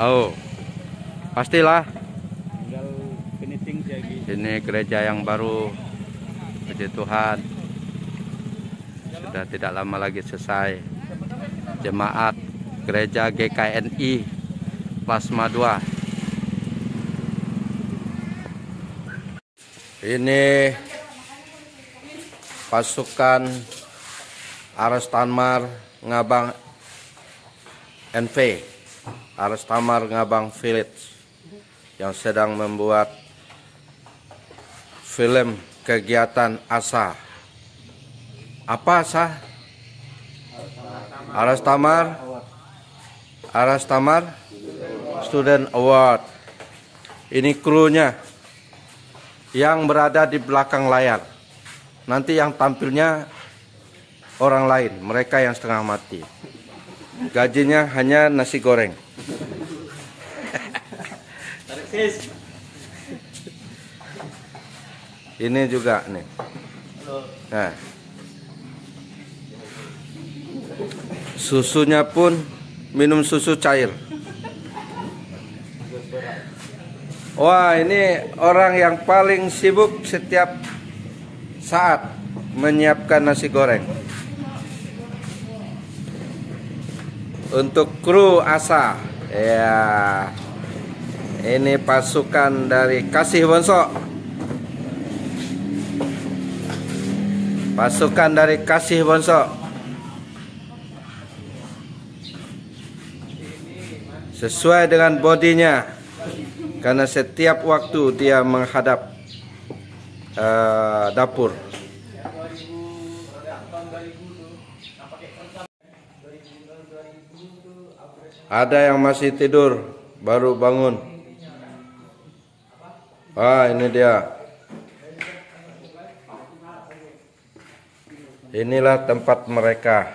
Oh, pastilah. Tinggal finishing lagi. Ini gereja yang baru, puji Tuhan. Sudah tidak lama lagi selesai. Jemaat gereja GKNI Plasma 2. Ini pasukan Aras Tanmar Ngabang NV, Aras Tamar Ngabang Village, yang sedang membuat film kegiatan ASA. Apa ASA? Aras Tamar Student Award. Ini krunya yang berada di belakang layar. Nanti yang tampilnya orang lain, mereka yang setengah mati. Gajinya hanya nasi goreng. Ini juga nih. Nah, susunya pun minum susu cair. Wah, ini orang yang paling sibuk setiap saat menyiapkan nasi goreng untuk kru ASA. Ya, ini pasukan dari Kasih Bonso. Pasukan dari Kasih Bonso. Sesuai dengan bodinya, karena setiap waktu dia menghadap dapur. Ada yang masih tidur, baru bangun. Ah, ini dia. Inilah tempat mereka.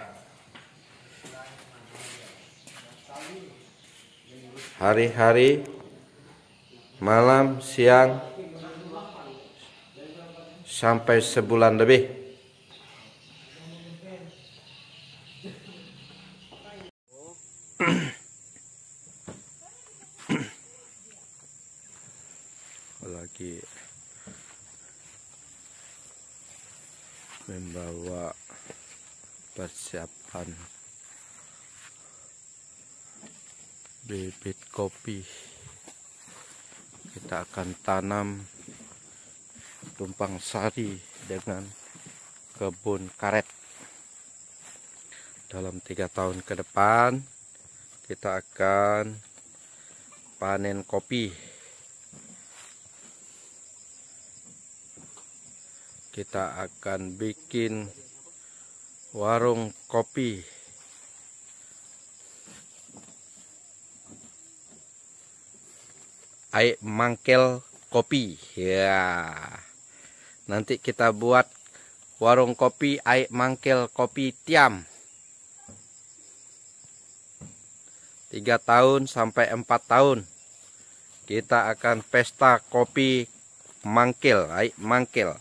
Hari-hari, malam, siang, sampai sebulan lebih. Lagi membawa persiapan bibit kopi. Kita akan tanam tumpang sari dengan kebun karet. Dalam 3 tahun ke depan kita akan panen kopi. Kita akan bikin warung kopi. Aik mangkel kopi. Ya. Nanti kita buat warung kopi Aik mangkel kopi Tiam. 3 tahun sampai 4 tahun. Kita akan pesta kopi mangkel, Aik mangkel.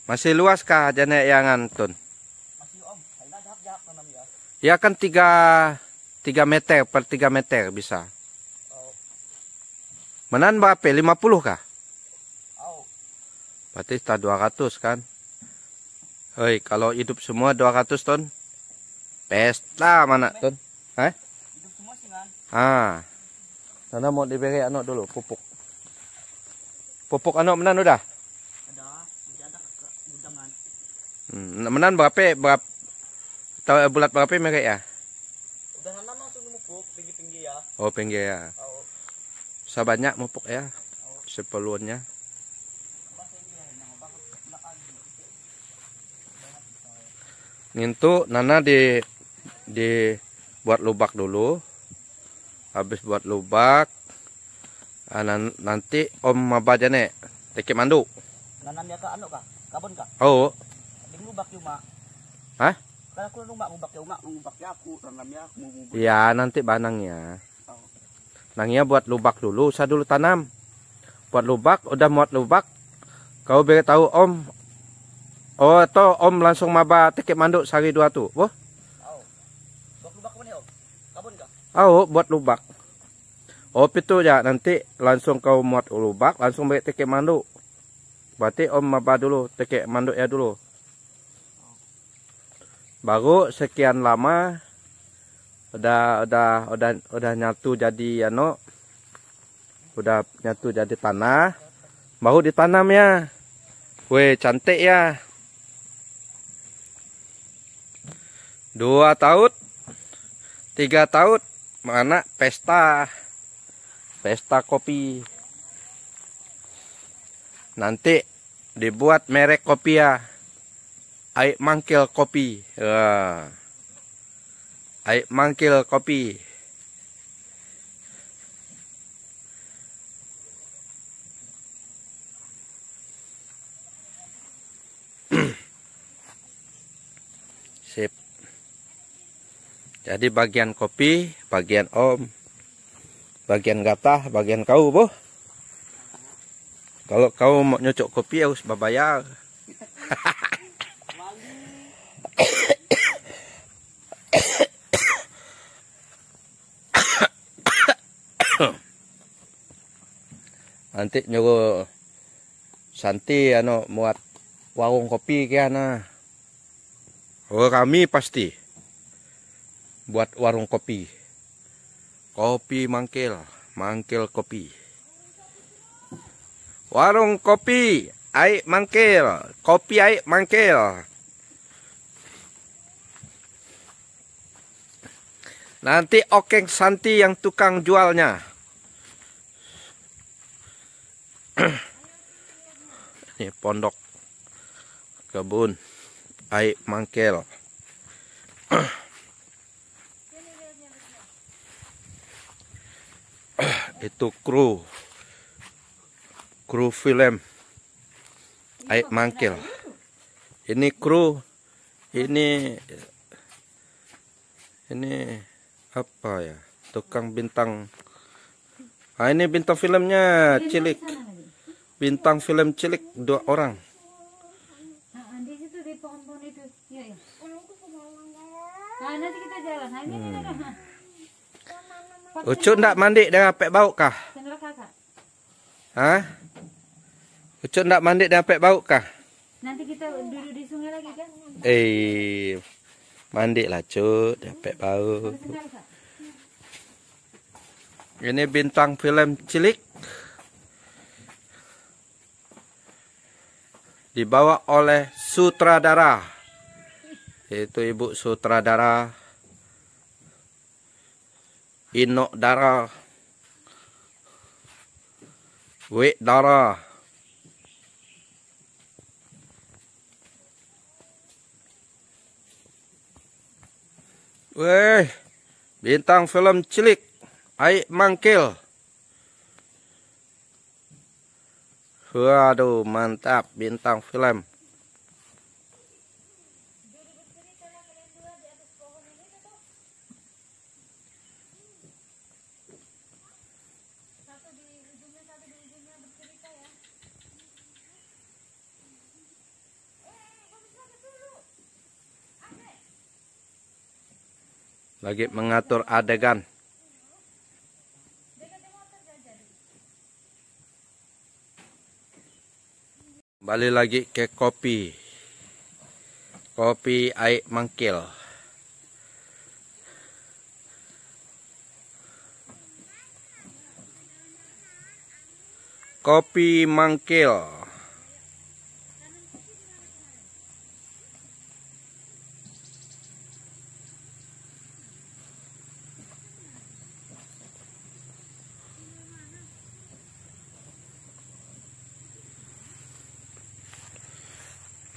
Masih luas kah jane yang antun? Masih om, saya dah jahap tanam ya. Ya kan 3 meter per 3 meter bisa. Oh, Menan berapa? 50 kah? oh. Berarti tak 200 kan? Hei, kalau hidup semua 200 ton. Pesta mana ton? Hah? Hidup semua sih kan. Ah. Nana mau diberi anak dulu, pupuk. Pupuk anak menan udah? Ada, sudah ada ke gudangan. Menan berapa tahu bulat berapa mereka ya? Udah nanam langsung dimupuk, tinggi-tinggi ya. Oh, pinggir ya. Oh, Sebanyak mupuk ya. Seperluannya. Nintu Nana buat lubak dulu. Habis buat lubak, nanti Om maba jane teki mandu. nanam ya kak anu kak, kabon kak. Oh, Di ngubak cuma. hah? Kan aku ngubak ya aku, nanam ya aku mau ngubak. Ya nanti banangnya. Oh. Nangnya buat lubak dulu, usah dulu tanam. Buat lubak, udah muat lubak. Kau beri tahu Om. Oh, atau Om langsung maba teki mandu sehari 2 tuh. Wah. Oh. Buat lubak apa nih om? Kabon kak. Oh, buat lubak. Oh, itu ya nanti langsung kau muat lubak, langsung beri teki mandu. Berarti Om maba dulu teki mandu ya dulu. Baru sekian lama udah nyatu jadi udah nyatu jadi tanah, baru ditanam ya. Weh, cantik ya. 2 tahun 3 tahun mana pesta kopi. Nanti dibuat merek kopi ya. Aik Mangkil Kopi. Aik Mangkil Kopi. Sip. Jadi bagian kopi, bagian Om, bagian gatah, bagian kau, boh. Kalau kau mau nyocok kopi harus berbayar. Nanti nyuruh Santi muat warung kopi kiana. Oh, kami pasti buat warung kopi. Kopi Mangkil Kopi. Warung kopi Aik Mangkil, kopi Aik Mangkil. Nanti Okeng Santi yang tukang jualnya. Ini pondok kebun Aik Mangkil. Itu kru film Aik Mangkil. Ini kru, ini apa ya? Tukang bintang. Ah, ini bintang filmnya cilik. Bintang film cilik 2 orang. Di situ di pohon-pohon itu. Yuk, ya. Nah, nanti kita jalan. Nah, ini Ucu ndak mandi dah apek bau kah? Sendal kakak. Hah? Ucu ndak mandi dah apek bau kah? Nanti kita duduk di sungai lagi kan? Mandi lah Cut, dah apek bau. Sendal kak. Ini bintang film cilik. Dibawa oleh sutradara. Itu ibu sutradara Inok Dara, Wek Dara. Weh, bintang film cilik Aik Mangkil. Waduh, mantap bintang film. Lagi mengatur adegan. Balik lagi ke kopi. Kopi air mangkil. Kopi mangkil.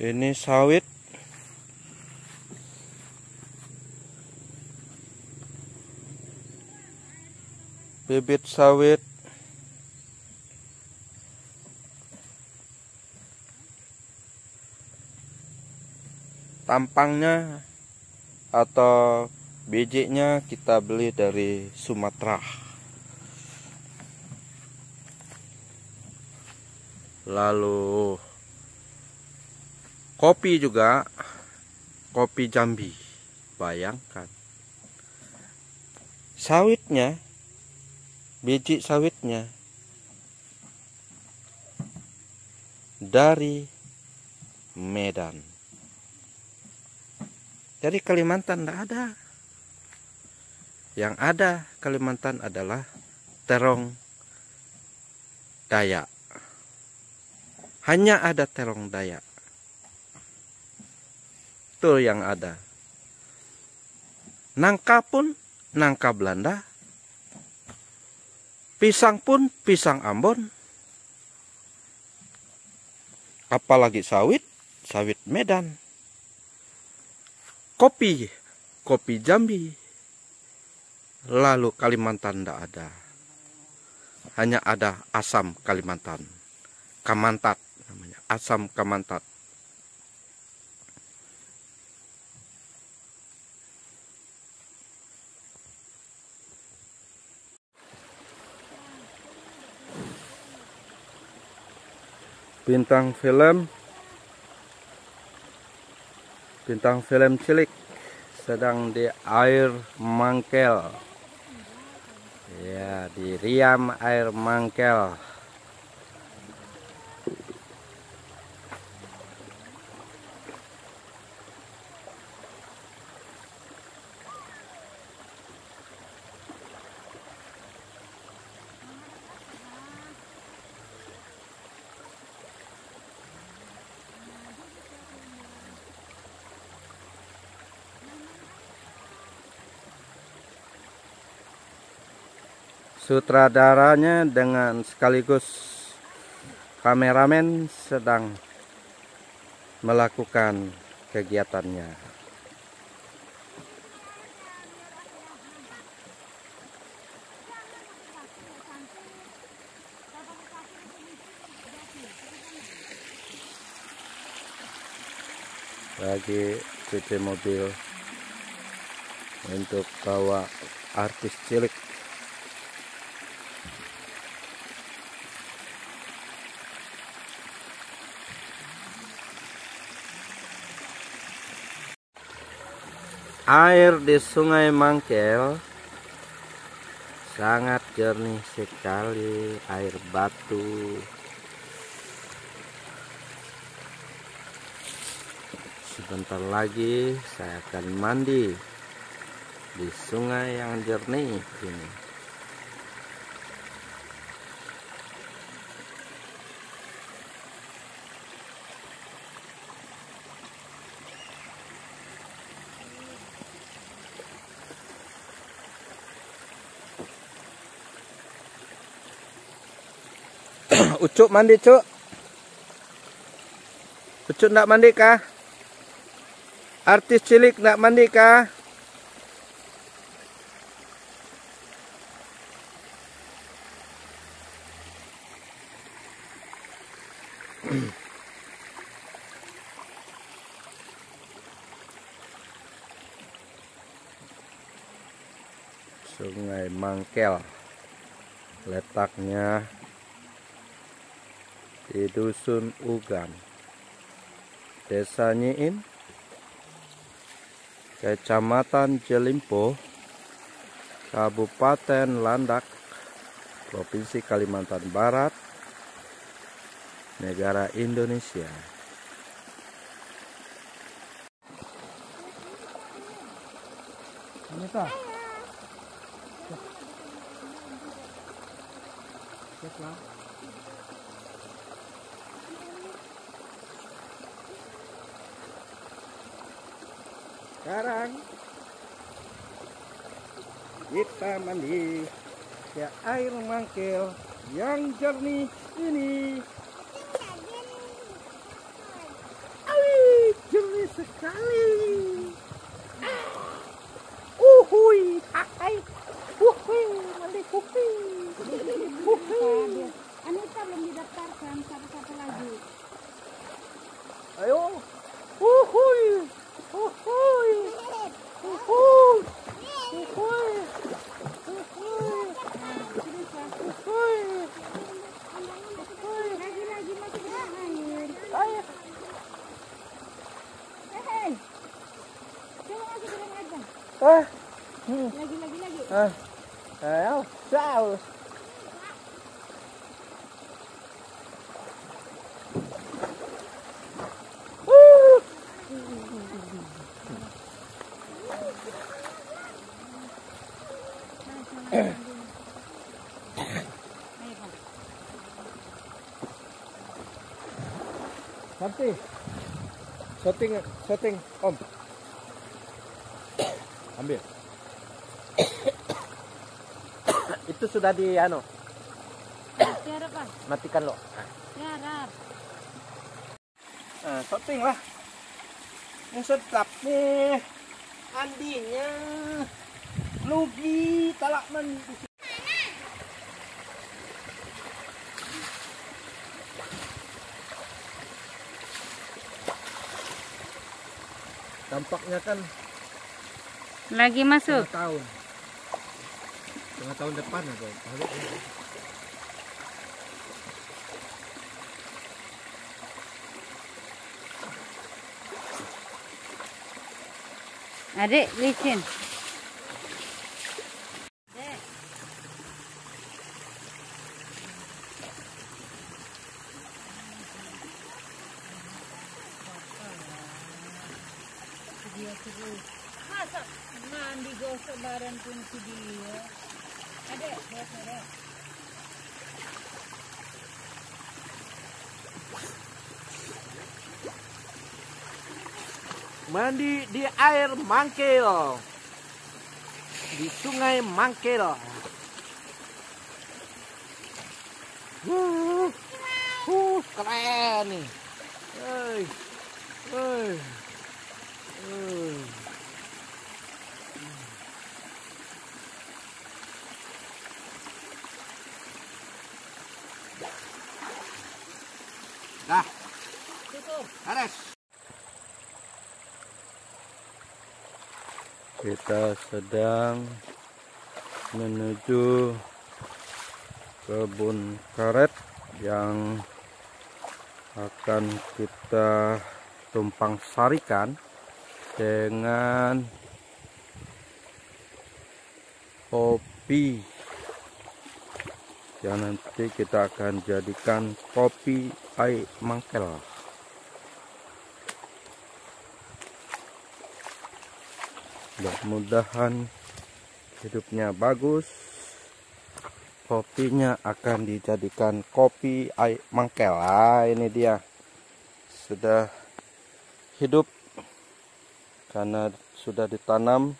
Ini sawit. Bibit sawit. Tampangnya atau bijinya kita beli dari Sumatera. Lalu kopi juga, kopi Jambi. Bayangkan. Sawitnya, biji sawitnya dari Medan. Dari Kalimantan tidak ada. Yang ada Kalimantan adalah terong Dayak. Hanya ada terong Dayak. Itu yang ada. Nangka pun nangka Belanda. Pisang pun pisang Ambon. Apalagi sawit, sawit Medan. Kopi, kopi Jambi. Lalu Kalimantan tidak ada. Hanya ada asam Kalimantan. Kamantat namanya, asam Kamantat. Bintang film cilik sedang di air mangkel. Ya, di riam air mangkel. Sutradaranya dengan sekaligus kameramen sedang melakukan kegiatannya. Lagi cuci mobil untuk bawa artis cilik. Air di Sungai Mangkel sangat jernih sekali, air batu. Sebentar lagi saya akan mandi di sungai yang jernih ini. Ucuk mandi, Cuk. Ucuk ndak mandi kah? Artis cilik ndak mandi kah? Sungai Mangkel letaknya di Dusun Ugan, Desa Nyiin, Kecamatan Jelimpo, Kabupaten Landak, Provinsi Kalimantan Barat, negara Indonesia. Anita. Sekarang kita mandi ke air mangkil yang jernih ini. Jernih sekali. Uhui, hai. Uhui, mandi uhui. Uhui. Anita belum didaftarkan, siapa-siapa lagi? Ayo. Uhui. Uhui. Uhui. Uhui. Lagi masuk ke air. Ayo. Hei, coba masuk ke dalam air bang. Lagi. Ayo, saus. Santi, setting, Om. Ambil. Itu sudah di Tiarap pak. matikan lo. Tiarap. Nah, setting lah. Yang sedap nih. Andinya. Lugi talak mandi. Tampaknya kan Lagi masuk. setengah tahun depan atau Adik, licin. Masa mandi gosok badan pun dia. Adek, adek. mandi di air Mangkil, di sungai Mangkil. Keren nih. Dah. Beres. Kita sedang menuju kebun karet yang akan kita tumpang sarikan dengan kopi yang nanti kita akan jadikan kopi air Mangkil. Mudah-mudahan hidupnya bagus. Kopinya akan dijadikan kopi air Mangkil. Ini dia sudah hidup karena sudah ditanam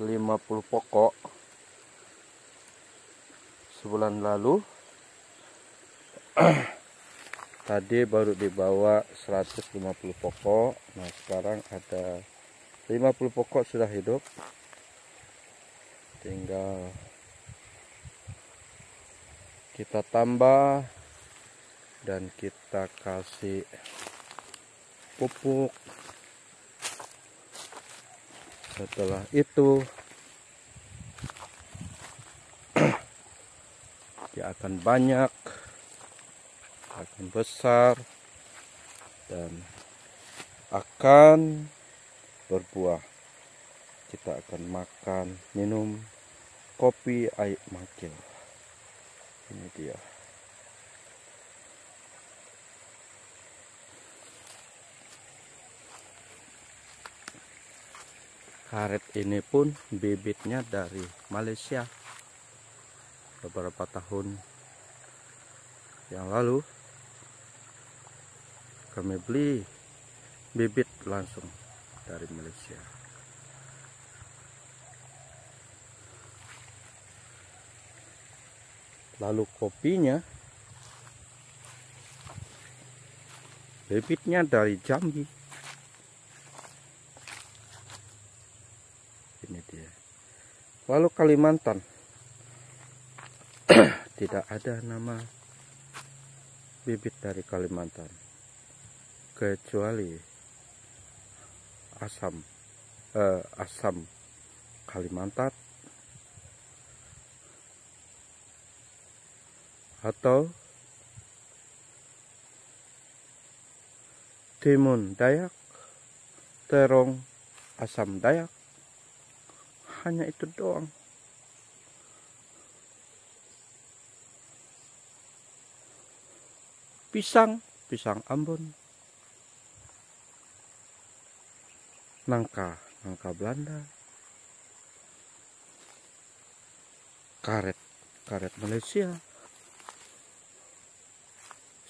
50 pokok sebulan lalu. Tadi baru dibawa 150 pokok. Nah, sekarang ada 50 pokok sudah hidup. Tinggal kita tambah dan kita kasih pupuk. Setelah itu dia akan banyak, akan besar, dan akan berbuah. Kita akan makan, minum kopi air mangkil. Ini dia. Karet ini pun bibitnya dari Malaysia. Beberapa tahun yang lalu kami beli bibit langsung dari Malaysia. Lalu kopinya bibitnya dari Jambi. Ini dia. Lalu Kalimantan tidak ada nama bibit dari Kalimantan kecuali asam Kalimantan atau Timun Dayak, terong asam Dayak. Hanya itu doang. Pisang Ambon. Nangka Belanda. Karet Malaysia.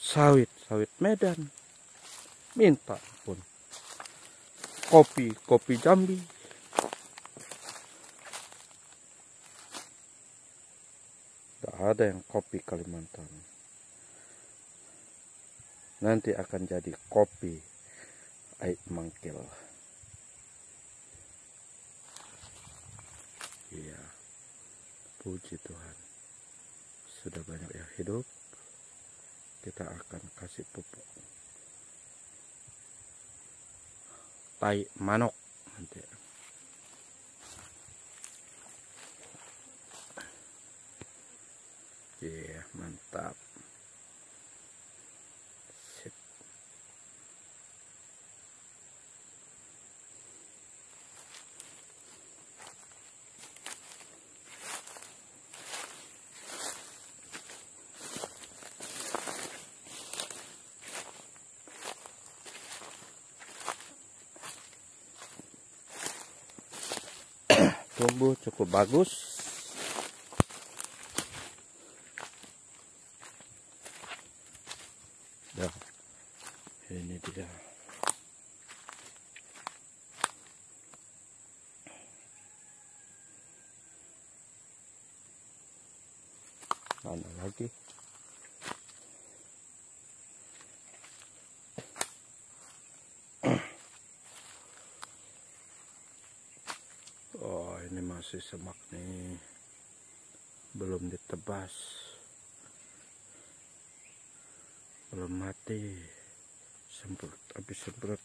Sawit Medan. Minta pun. Kopi Jambi. Tidak ada yang kopi Kalimantan. Nanti akan jadi kopi air mangkil. Iya, puji Tuhan. Sudah banyak yang hidup. Kita akan kasih pupuk tai manok nanti. Iya, mantap. Sip. Tumbuh cukup bagus. Dah, ini dia. Mana lagi? Oh, ini masih semak nih, belum ditebas, belum mati, habis semprot.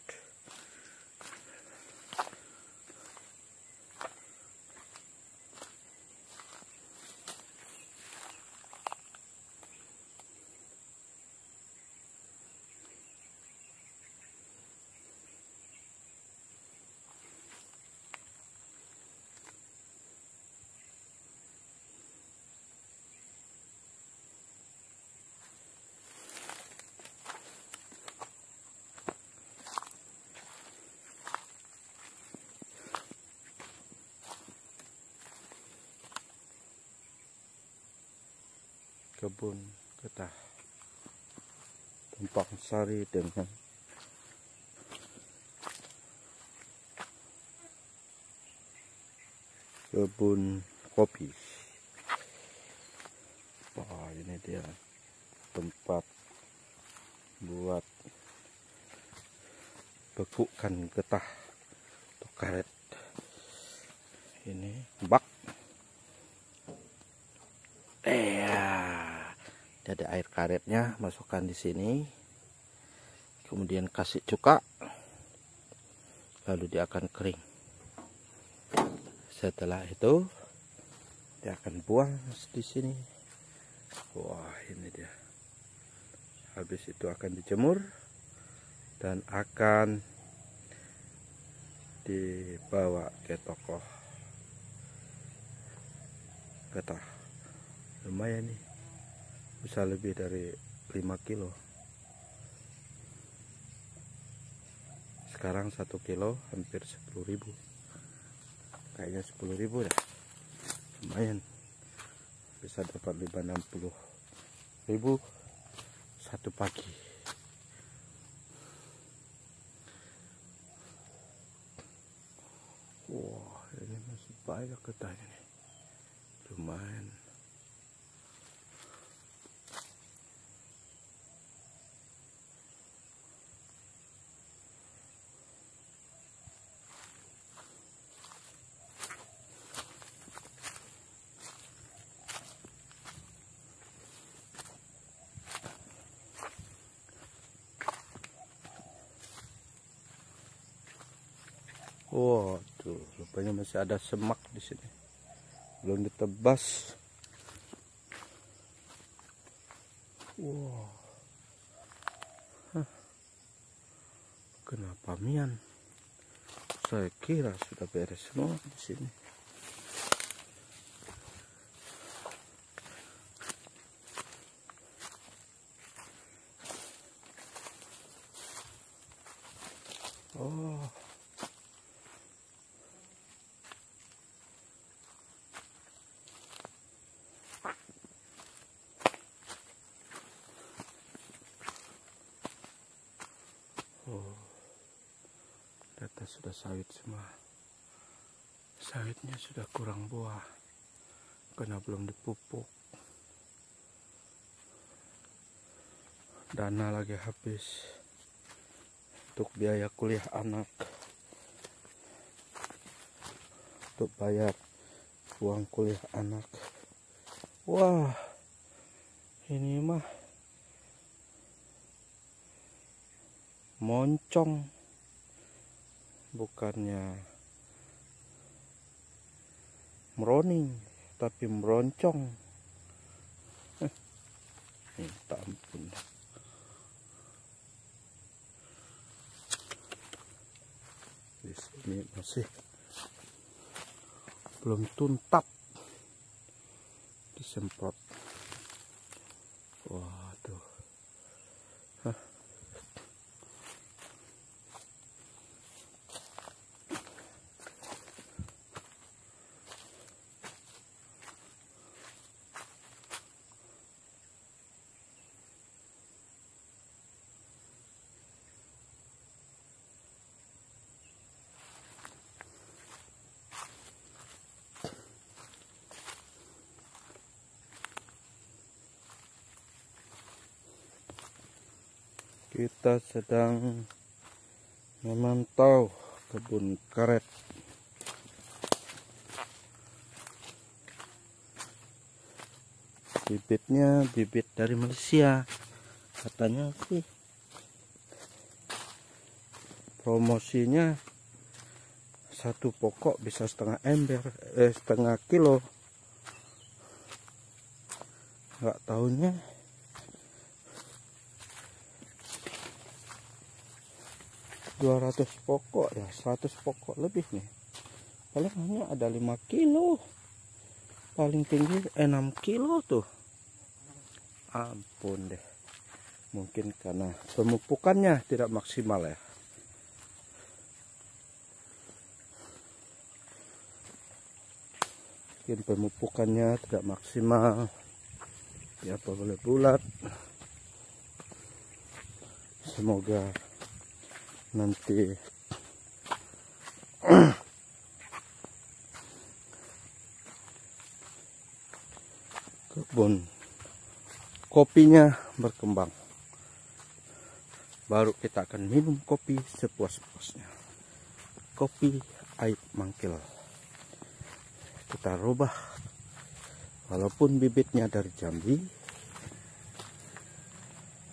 Kebun getah tumpang sari dengan kebun kopi. Wah, ini dia tempat buat bekukan getah atau karet. Ini bak. Ada air karetnya, masukkan di sini, kemudian kasih cuka, lalu dia akan kering. Setelah itu dia akan buang di sini. Wah, ini dia. Habis itu akan dijemur dan akan dibawa ke toko. kata. Lumayan nih, bisa lebih dari 5 kilo. Sekarang 1 kilo hampir 10.000. Kayaknya 10.000 dah. Lumayan, bisa dapat 60.000 satu pagi. Wah, ini masih banyak ketanya nih. Lumayan. Wah, tuh rupanya masih ada semak di sini, belum ditebas. Wah, kenapa mian? Saya kira sudah beres semua di sini. Oh. Oh, data sudah sawit semua. Sawitnya sudah kurang buah karena belum dipupuk. Dana lagi habis untuk biaya kuliah anak, untuk bayar uang kuliah anak. Wah, ini mah moncong, bukannya meroning tapi meroncong. Minta ampun. Di sini masih belum tuntas disemprot. Waduh. Kita sedang memantau kebun karet. Bibitnya bibit dari Malaysia. Katanya sih promosinya satu pokok bisa setengah kilo. Nggak tahunya $200 pokok ya, 100 pokok lebih nih. Paling hanya ada 5 kilo, paling tinggi 6 kilo tuh. Ampun deh, mungkin karena pemupukannya tidak maksimal ya. Mungkin pemupukannya tidak maksimal ya, boleh bulat. Semoga nanti kebun kopinya berkembang, baru kita akan minum kopi sepuas-puasnya. Kopi Aib Mangkil kita rubah, walaupun bibitnya dari Jambi,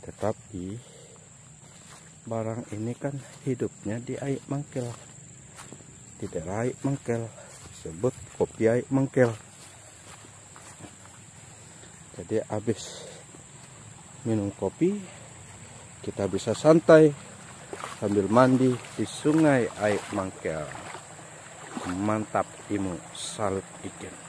tetapi barang ini kan hidupnya di Aib Mangkil, di daerah Aib Mangkil, disebut kopi Aib Mangkil. Jadi habis minum kopi, kita bisa santai sambil mandi di sungai Aib Mangkil. Mantap, Imu, salut ikan.